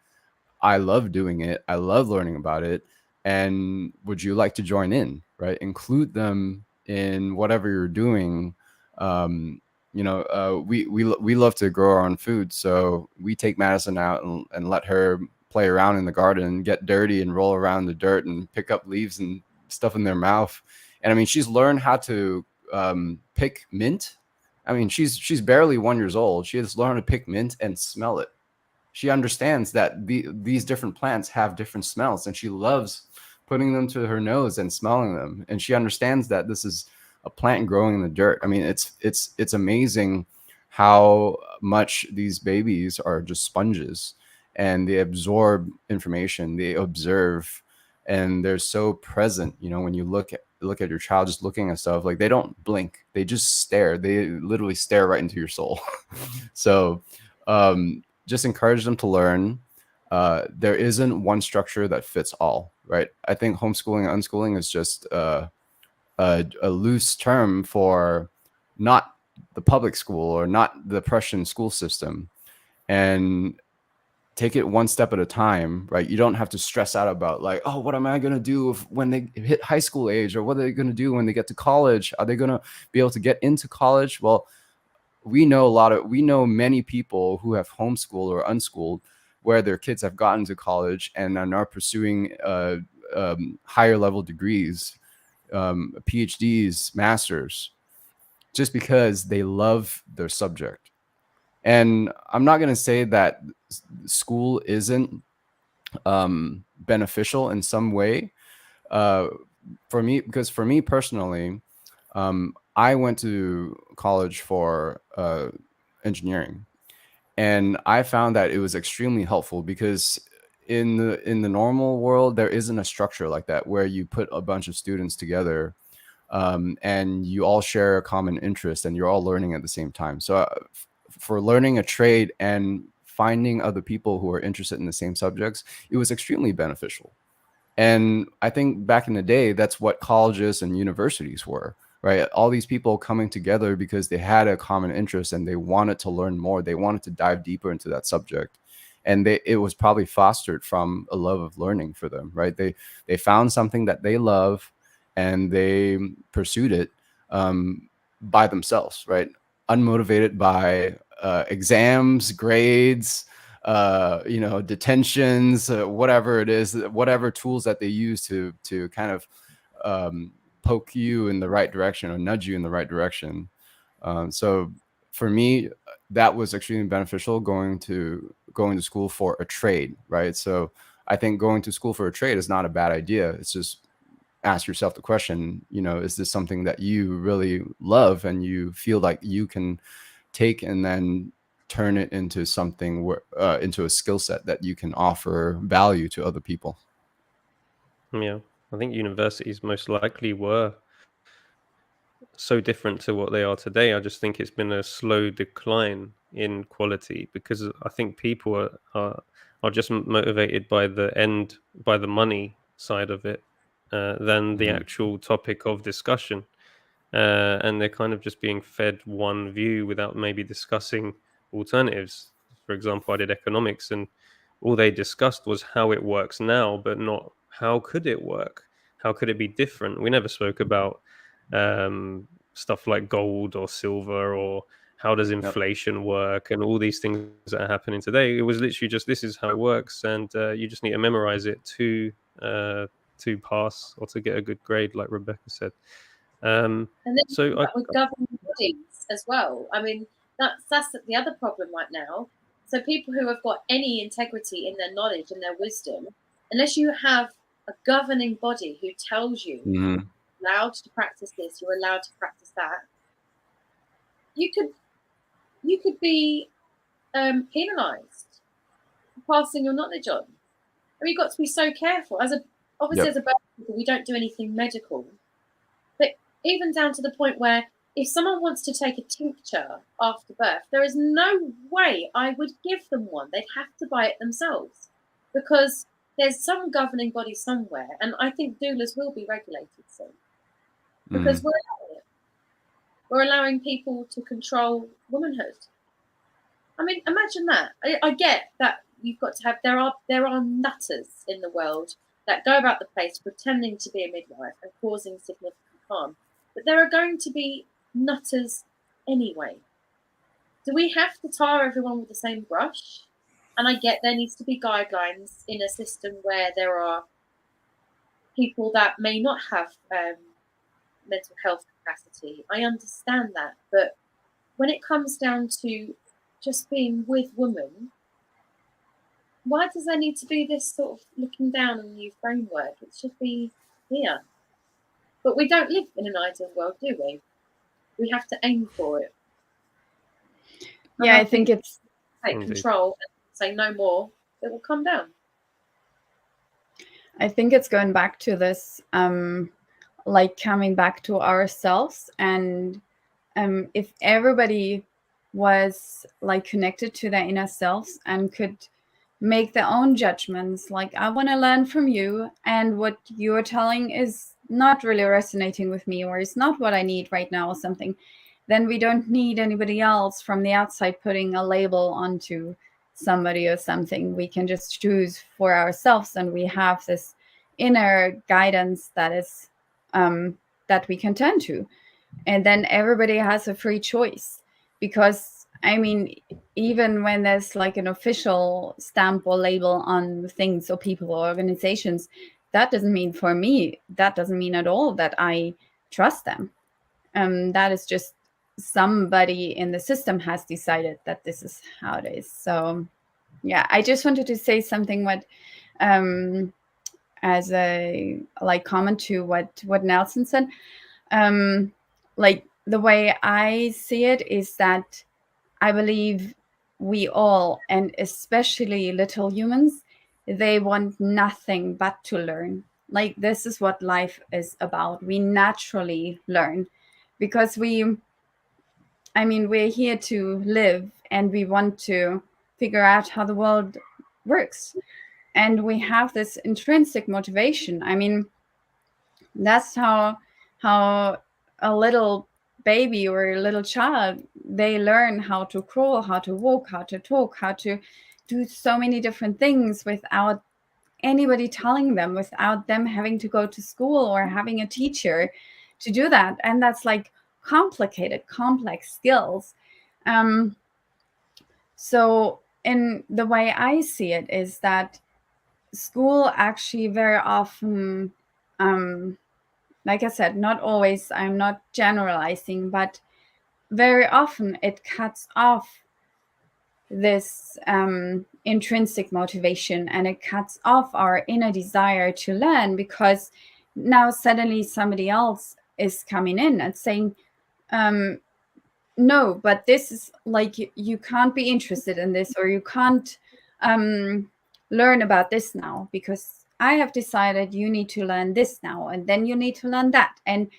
I love doing it. I love learning about it. And would you like to join in, right? Include them in whatever you're doing. We love to grow our own food. So we take Madison out and let her play around in the garden, get dirty and roll around in the dirt and pick up leaves and stuff in their mouth. And I mean, she's learned how to pick mint. I mean, she's barely 1 year old. She has learned to pick mint and smell it. She understands that these different plants have different smells, and she loves putting them to her nose and smelling them. And she understands that this is a plant growing in the dirt. I mean, it's amazing how much these babies are just sponges, and they absorb information, they observe, and they're so present. When you look look at your child just looking at stuff, like they don't blink, they just stare. They literally stare right into your soul. So just encourage them to learn. There isn't one structure that fits all, right? I think homeschooling and unschooling is just a loose term for not the public school or not the Prussian school system. And take it one step at a time, right? You don't have to stress out about like, oh, what am I going to do when they hit high school age, or what are they going to do when they get to college? Are they going to be able to get into college? Well, we know many people who have homeschooled or unschooled where their kids have gotten to college and are now pursuing higher level degrees, PhDs, masters, just because they love their subject. And I'm not going to say that school isn't beneficial in some way for me, because for me personally, I went to college for engineering, and I found that it was extremely helpful because in the normal world, there isn't a structure like that where you put a bunch of students together and you all share a common interest and you're all learning at the same time. So for learning a trade and finding other people who are interested in the same subjects, it was extremely beneficial. And I think back in the day, that's what colleges and universities were, right? All these people coming together because they had a common interest and they wanted to learn more. They wanted to dive deeper into that subject. And it was probably fostered from a love of learning for them, right? They found something that they love and they pursued it by themselves, right? Unmotivated by exams, grades, detentions, whatever it is, whatever tools that they use to kind of poke you in the right direction or nudge you in the right direction. So for me, that was extremely beneficial, going to school for a trade, right? So I think going to school for a trade is not a bad idea. It's just ask yourself the question, is this something that you really love and you feel like you can take and then turn it into something into a skill set that you can offer value to other people? Yeah, I think universities most likely were so different to what they are today. I just think it's been a slow decline in quality because I think people are just motivated by the money side of it than the actual topic of discussion. And they're kind of just being fed one view without maybe discussing alternatives. For example, I did economics, and all they discussed was how it works now, but not how could it work? How could it be different? We never spoke about stuff like gold or silver, or how does inflation work, and all these things that are happening today. It was literally just, this is how it works, and you just need to memorize it to pass or to get a good grade, like Rebecca said. And then So with governing bodies as well. I mean, that's the other problem right now. So people who have got any integrity in their knowledge and their wisdom, unless you have a governing body who tells you you're allowed to practice this, you're allowed to practice that, you could be penalised for passing your knowledge on. I mean, you've got to be so careful. As a birth people, we don't do anything medical. Even down to the point where if someone wants to take a tincture after birth, there is no way I would give them one. They'd have to buy it themselves because there's some governing body somewhere. And I think doulas will be regulated soon because we're allowing it. We're allowing people to control womanhood. I mean, imagine that. I get that you've got to have, there are nutters in the world that go about the place pretending to be a midwife and causing significant harm. But there are going to be nutters anyway. Do we have to tar everyone with the same brush? And I get there needs to be guidelines in a system where there are people that may not have mental health capacity. I understand that. But when it comes down to just being with women, why does there need to be this sort of looking down on you framework? It should be here. But we don't live in an ideal world, do we? We have to aim for it. Yeah, I think it's take control and say no more. It will come down. I think it's going back to this like coming back to ourselves. And if everybody was like connected to their inner selves and could make their own judgments, like, I want to learn from you, and what you're telling is not really resonating with me, or is not what I need right now, or something, then we don't need anybody else from the outside putting a label onto somebody or something. We can just choose for ourselves, and we have this inner guidance that is that we can turn to, and then everybody has a free choice. Because I mean, even when there's like an official stamp or label on things or people or organizations, that doesn't mean, for me, that doesn't mean at all that I trust them. That is just somebody in the system has decided that this is how it is. So yeah, I just wanted to say something what as a like comment to what Nelson said. Like, the way I see it is that I believe we all, and especially little humans, they want nothing but to learn. Like, this is what life is about. We naturally learn because we're here to live, and we want to figure out how the world works. And we have this intrinsic motivation. I mean, that's how a little baby or a little child, they learn how to crawl, how to walk, how to talk, how to do so many different things without anybody telling them, without them having to go to school or having a teacher to do that. And that's like complicated, complex skills. So in the way I see it is that school actually very often, like I said, not always, I'm not generalizing, but very often it cuts off this intrinsic motivation, and it cuts off our inner desire to learn, because now suddenly somebody else is coming in and saying, no, but this is like, you can't be interested in this, or you can't learn about this now, because I have decided you need to learn this now, and then you need to learn that. And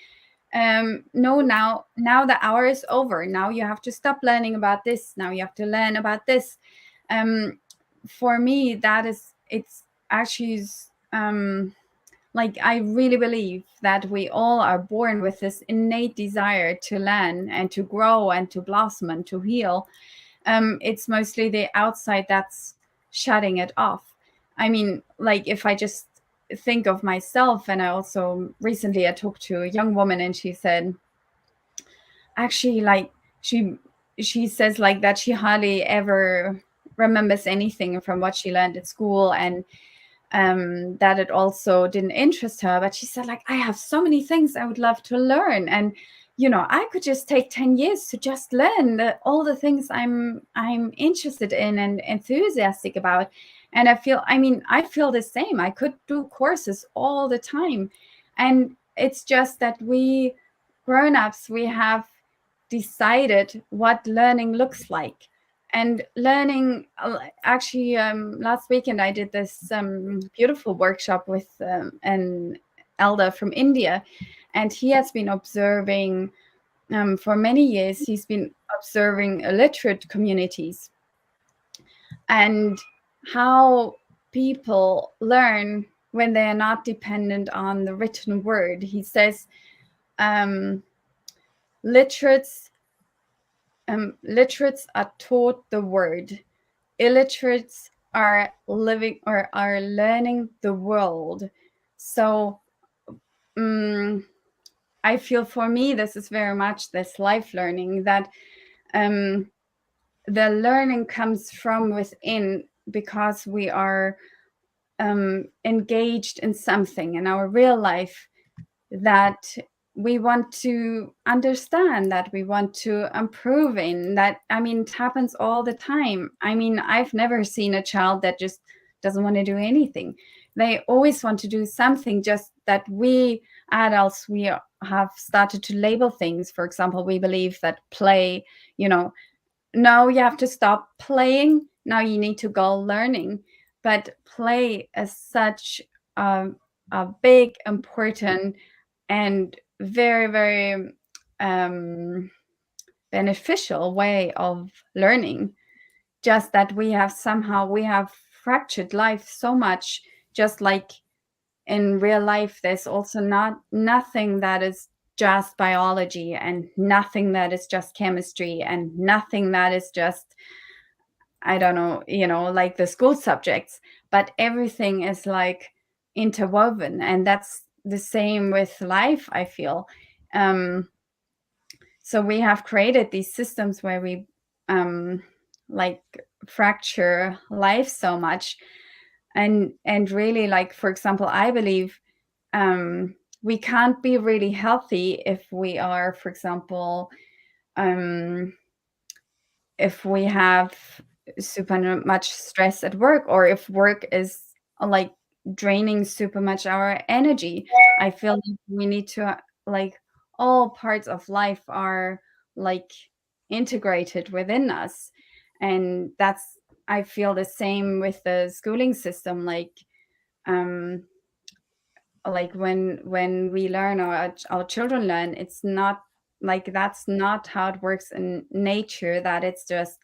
no, now the hour is over. Now you have to stop learning about this. Now you have to learn about this. For me, it's actually like, I really believe that we all are born with this innate desire to learn and to grow and to blossom and to heal. It's mostly the outside that's shutting it off. I mean, like, if I just think of myself, and I also recently I talked to a young woman, and she said, actually, like, she says like that she hardly ever remembers anything from what she learned at school, and that it also didn't interest her. But she said, like, I have so many things I would love to learn, and I could just take 10 years to just learn all the things I'm interested in and enthusiastic about. And I feel the same. I could do courses all the time. And it's just that we grown-ups, we have decided what learning looks like. And learning, actually, last weekend I did this beautiful workshop with an elder from India, and he has been observing for many years. He's been observing illiterate communities and how people learn when they are not dependent on the written word. He says literates are taught the word. Illiterates are living or are learning the world. So I feel, for me, this is very much this life learning, that the learning comes from within, because we are engaged in something in our real life that we want to understand, that we want to improve in. That, it happens all the time. I've never seen a child that just doesn't want to do anything. They always want to do something, just that we adults, we have started to label things. For example, we believe that play, no, you have to stop playing, now you need to go learning. But play is such a big, important and very, very beneficial way of learning. Just that we have fractured life so much, just like in real life, there's also nothing that is just biology, and nothing that is just chemistry, and nothing that is just, I don't know, like the school subjects, but everything is like interwoven. And that's the same with life, I feel. So we have created these systems where we like fracture life so much. And really, like, for example, I believe we can't be really healthy if we are, for example, if we have super much stress at work, or if work is like draining super much our energy. I feel like we need to, like, all parts of life are like integrated within us. And that's, I feel the same with the schooling system. Like when we learn, or our children learn, it's not like, that's not how it works in nature, that it's just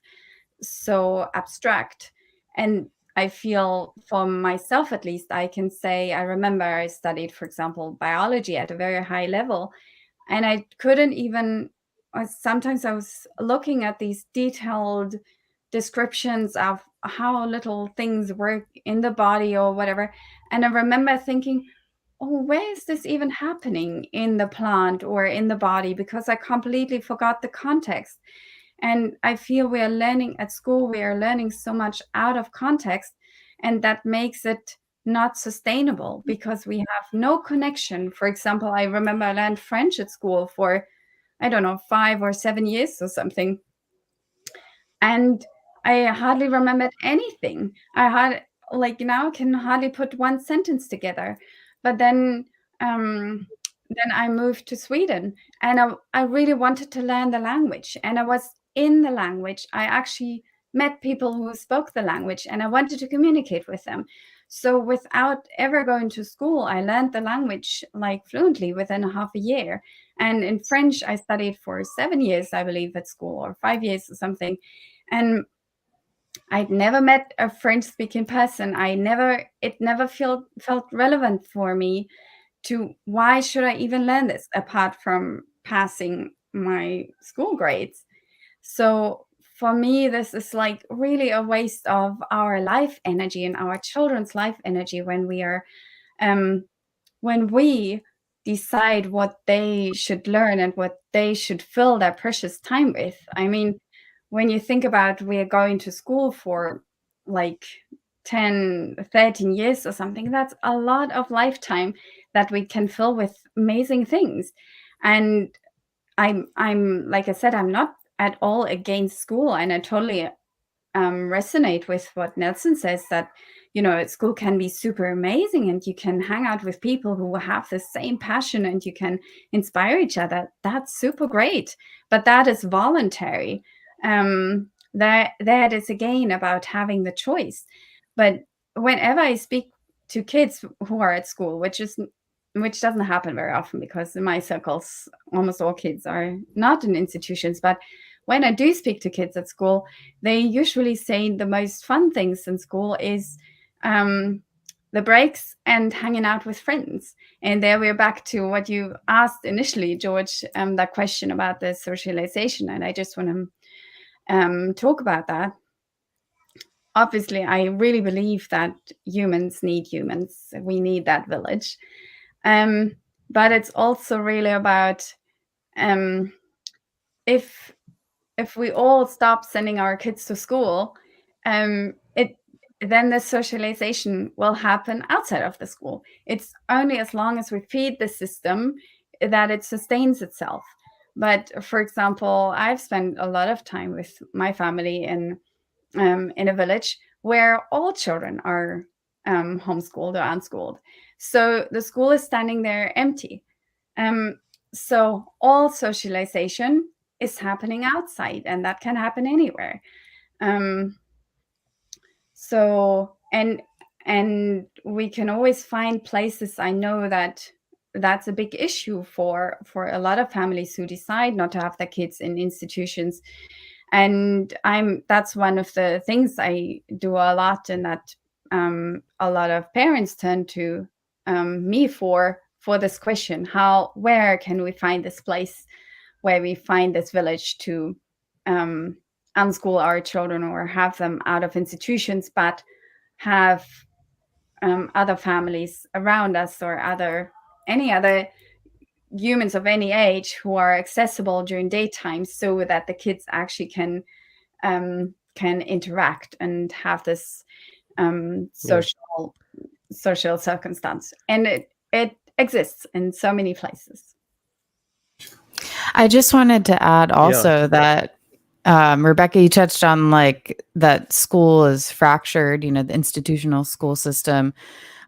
so abstract. And I feel, for myself at least, I can say, I remember I studied, for example, biology at a very high level, and I couldn't even, sometimes I was looking at these detailed descriptions of how little things work in the body or whatever, and I remember thinking, oh, where is this even happening in the plant or in the body? Because I completely forgot the context. And I feel we are learning at school, we are learning so much out of context, and that makes it not sustainable because we have no connection. For example, I remember I learned French at school for, I don't know, 5 or 7 years or something. And I hardly remembered anything. I had, like, now can hardly put one sentence together. But then I moved to Sweden, and I really wanted to learn the language, and I was in the language. I actually met people who spoke the language, and I wanted to communicate with them. So without ever going to school, I learned the language like fluently within half a year. And in French, I studied for 7 years, I believe, at school, or 5 years or something. And I'd never met a French-speaking person. It never felt relevant for me to, why should I even learn this apart from passing my school grades? So for me, this is like really a waste of our life energy and our children's life energy when we decide what they should learn and what they should fill their precious time with. I mean, when you think about, we are going to school for like 10, 13 years or something, that's a lot of lifetime that we can fill with amazing things. And I'm like I said, I'm not at all against school, and I totally resonate with what Nelson says, that school can be super amazing, and you can hang out with people who have the same passion, and you can inspire each other. That's super great, but that is voluntary. That is again about having the choice. But whenever I speak to kids who are at school, which doesn't happen very often, because in my circles almost all kids are not in institutions, but when I do speak to kids at school, they usually say the most fun things in school is the breaks and hanging out with friends. And there we're back to what you asked initially, George, that question about the socialization. And I just want to talk about that. Obviously, I really believe that humans need humans. We need that village. But it's also really about if we all stop sending our kids to school, then the socialization will happen outside of the school. It's only as long as we feed the system that it sustains itself. But for example, I've spent a lot of time with my family in a village where all children are homeschooled or unschooled. So the school is standing there empty. So all socialization is happening outside, and that can happen anywhere. So and we can always find places. I know that that's a big issue for a lot of families who decide not to have their kids in institutions. And that's one of the things I do a lot, and that a lot of parents turn to me for this question: where can we find this place, where we find this village to unschool our children or have them out of institutions, but have other families around us, or any other humans of any age who are accessible during daytime, so that the kids actually can interact and have this social circumstance. And it exists in so many places. I just wanted to add also that Rebecca, you touched on like that school is fractured, the institutional school system.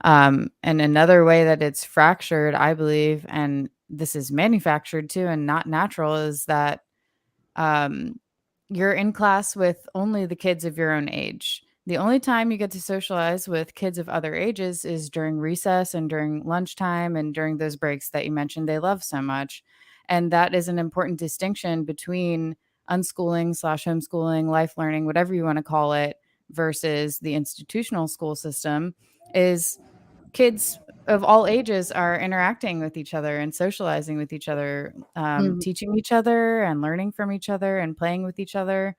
And another way that it's fractured, I believe, and this is manufactured too and not natural, is that you're in class with only the kids of your own age. The only time you get to socialize with kids of other ages is during recess and during lunchtime and during those breaks that you mentioned they love so much. And that is an important distinction between unschooling / homeschooling, life learning, whatever you want to call it, versus the institutional school system. Is kids of all ages are interacting with each other and socializing with each other, teaching each other and learning from each other and playing with each other.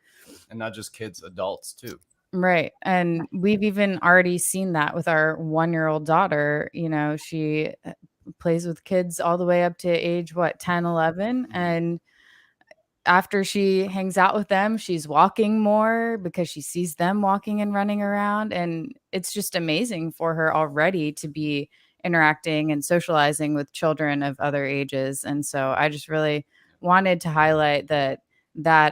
And not just kids, adults too. Right. And we've even already seen that with our 1-year-old daughter. She plays with kids all the way up to age, 10, 11. And after she hangs out with them, she's walking more because she sees them walking and running around. And it's just amazing for her already to be interacting and socializing with children of other ages. And so I just really wanted to highlight that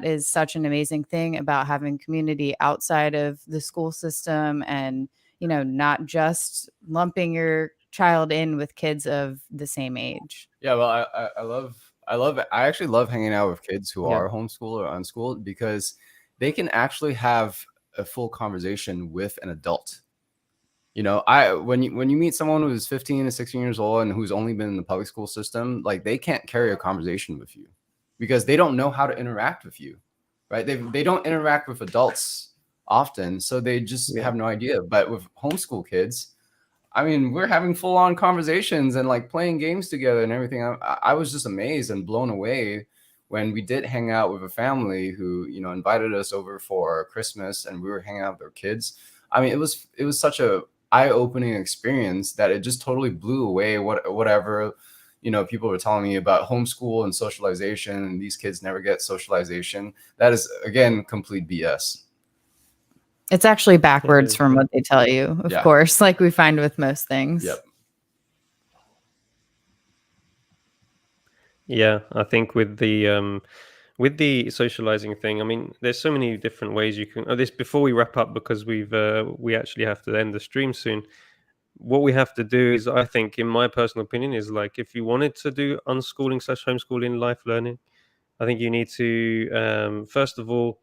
is such an amazing thing about having community outside of the school system, and, not just lumping your child in with kids of the same age. Yeah, well, I actually love hanging out with kids who are homeschooled or unschooled, because they can actually have a full conversation with an adult. When you meet someone who's 15 to 16 years old and who's only been in the public school system, like, they can't carry a conversation with you because they don't know how to interact with you, right? They don't interact with adults often, so they just have no idea. But with homeschool kids, I mean, we're having full-on conversations and like playing games together and everything. I was just amazed and blown away when we did hang out with a family who, invited us over for Christmas, and we were hanging out with their kids. I mean, it was such a eye-opening experience that it just totally blew away whatever, people were telling me about homeschool and socialization, and these kids never get socialization. That is, again, complete BS. It's actually backwards from what they tell you, of course, like we find with most things. Yep. Yeah, I think with the socializing thing, I mean, there's so many different ways you can. This before we wrap up, because we actually have to end the stream soon. What we have to do is, I think, in my personal opinion, is like, if you wanted to do unschooling / homeschooling, life learning, I think you need to first of all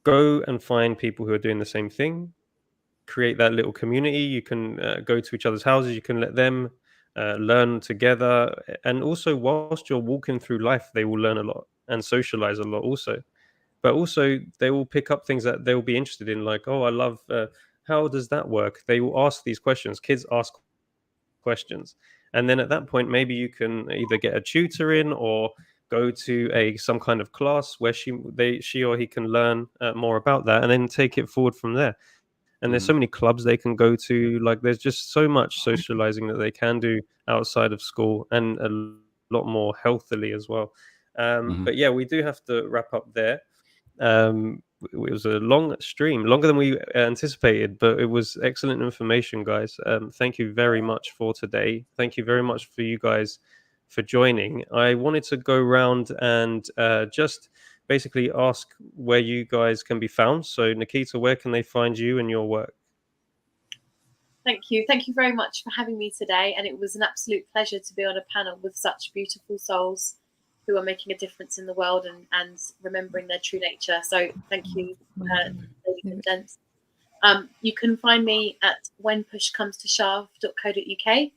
go and find people who are doing the same thing. Create that little community. You can go to each other's houses. You can let them learn together, and also whilst you're walking through life, they will learn a lot and socialize a lot also. But also they will pick up things that they will be interested in, like, oh, I love how does that work? They will ask these questions. Kids ask questions, and then at that point maybe you can either get a tutor in or go to some kind of class where she or he can learn more about that, and then take it forward from there. And there's so many clubs they can go to. Like, there's just so much socializing that they can do outside of school, and a lot more healthily as well. But yeah, we do have to wrap up there. It was a long stream, longer than we anticipated, but it was excellent information, guys. Thank you very much for today. Thank you very much for you guys for joining. I wanted to go around and just basically ask where you guys can be found. So Nickita, where can they find you and your work? Thank you. Thank you very much for having me today. And it was an absolute pleasure to be on a panel with such beautiful souls who are making a difference in the world and remembering their true nature. So thank you, ladies and gents. You can find me at whenpushcomestosharv.co.uk.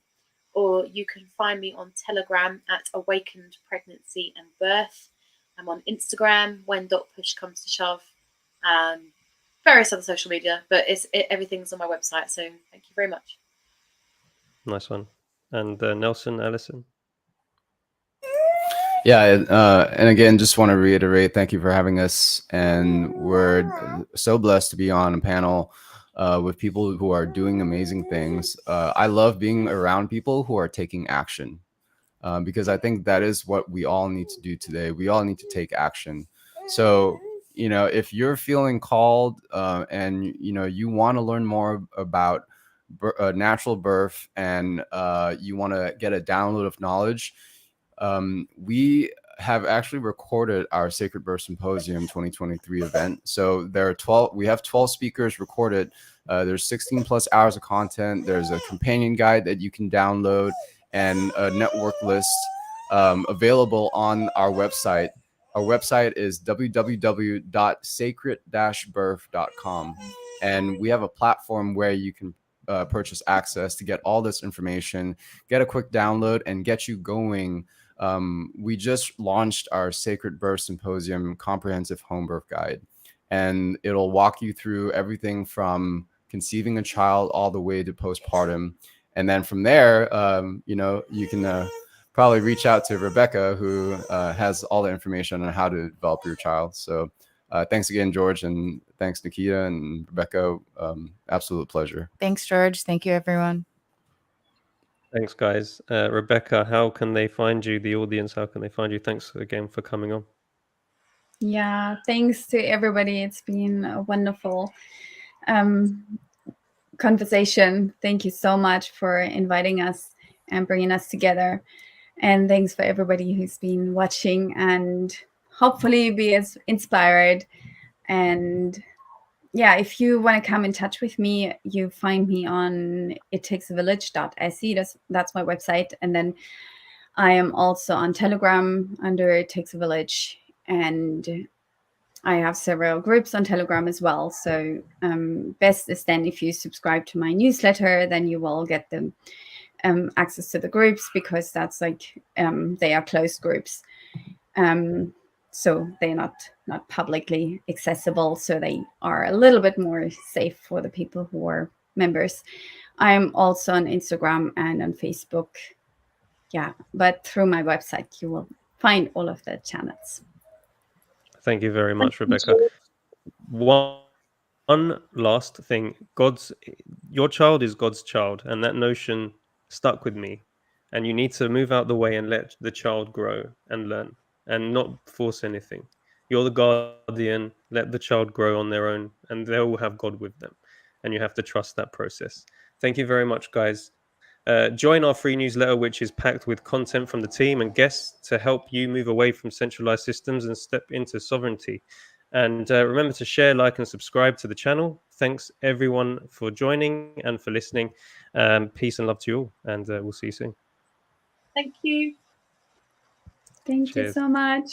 or you can find me on Telegram at Awakened Pregnancy and Birth. I'm on Instagram when .push comes to shove. Various other social media, but everything's on my website. So thank you very much. Nice one. And Nelson, Alison. Yeah, and again, just want to reiterate, thank you for having us. And we're so blessed to be on a panel with people who are doing amazing things. I love being around people who are taking action because I think that is what we all need to do today. We all need to take action. So, if you're feeling called and, you want to learn more about natural birth and you want to get a download of knowledge, we have actually recorded our Sacred Birth Symposium 2023 event. So we have 12 speakers recorded. There's 16 plus hours of content. There's a companion guide that you can download and a network list available on our website. Our website is www.sacred-birth.com. And we have a platform where you can purchase access to get all this information, get a quick download, and get you going. We just launched our Sacred Birth Symposium comprehensive home birth guide, and it'll walk you through everything from conceiving a child all the way to postpartum. And then from there, you can probably reach out to Rebecca, who has all the information on how to develop your child. So thanks again, George, and thanks, Nickita and Rebecca. Absolute pleasure. Thanks, George. Thank you, everyone. Thanks, guys. Rebecca, how can they find you? The audience, how can they find you? Thanks again for coming on. Yeah, thanks to everybody. It's been a wonderful conversation. Thank you so much for inviting us and bringing us together. And thanks for everybody who's been watching and hopefully be as inspired. And yeah, if you want to come in touch with me, you find me on ittakesavillage.se. That's my website. And then I am also on Telegram under It Takes a Village. And I have several groups on Telegram as well. So best is then if you subscribe to my newsletter, then you will get the access to the groups, because that's like they are closed groups. So they're not publicly accessible. So they are a little bit more safe for the people who are members. I'm also on Instagram and on Facebook. Yeah, but through my website, you will find all of the channels. Thank you very much, Rebecca. One last thing. Your child is God's child, and that notion stuck with me. And you need to move out the way and let the child grow and learn and not force anything. You're the guardian. Let the child grow on their own, and they will have God with them. And you have to trust that process. Thank you very much, guys. Join our free newsletter, which is packed with content from the team and guests to help you move away from centralized systems and step into sovereignty. And remember to share, like, and subscribe to the channel. Thanks, everyone, for joining and for listening. Peace and love to you all, and we'll see you soon. Thank you. Thank you Cheers. so much.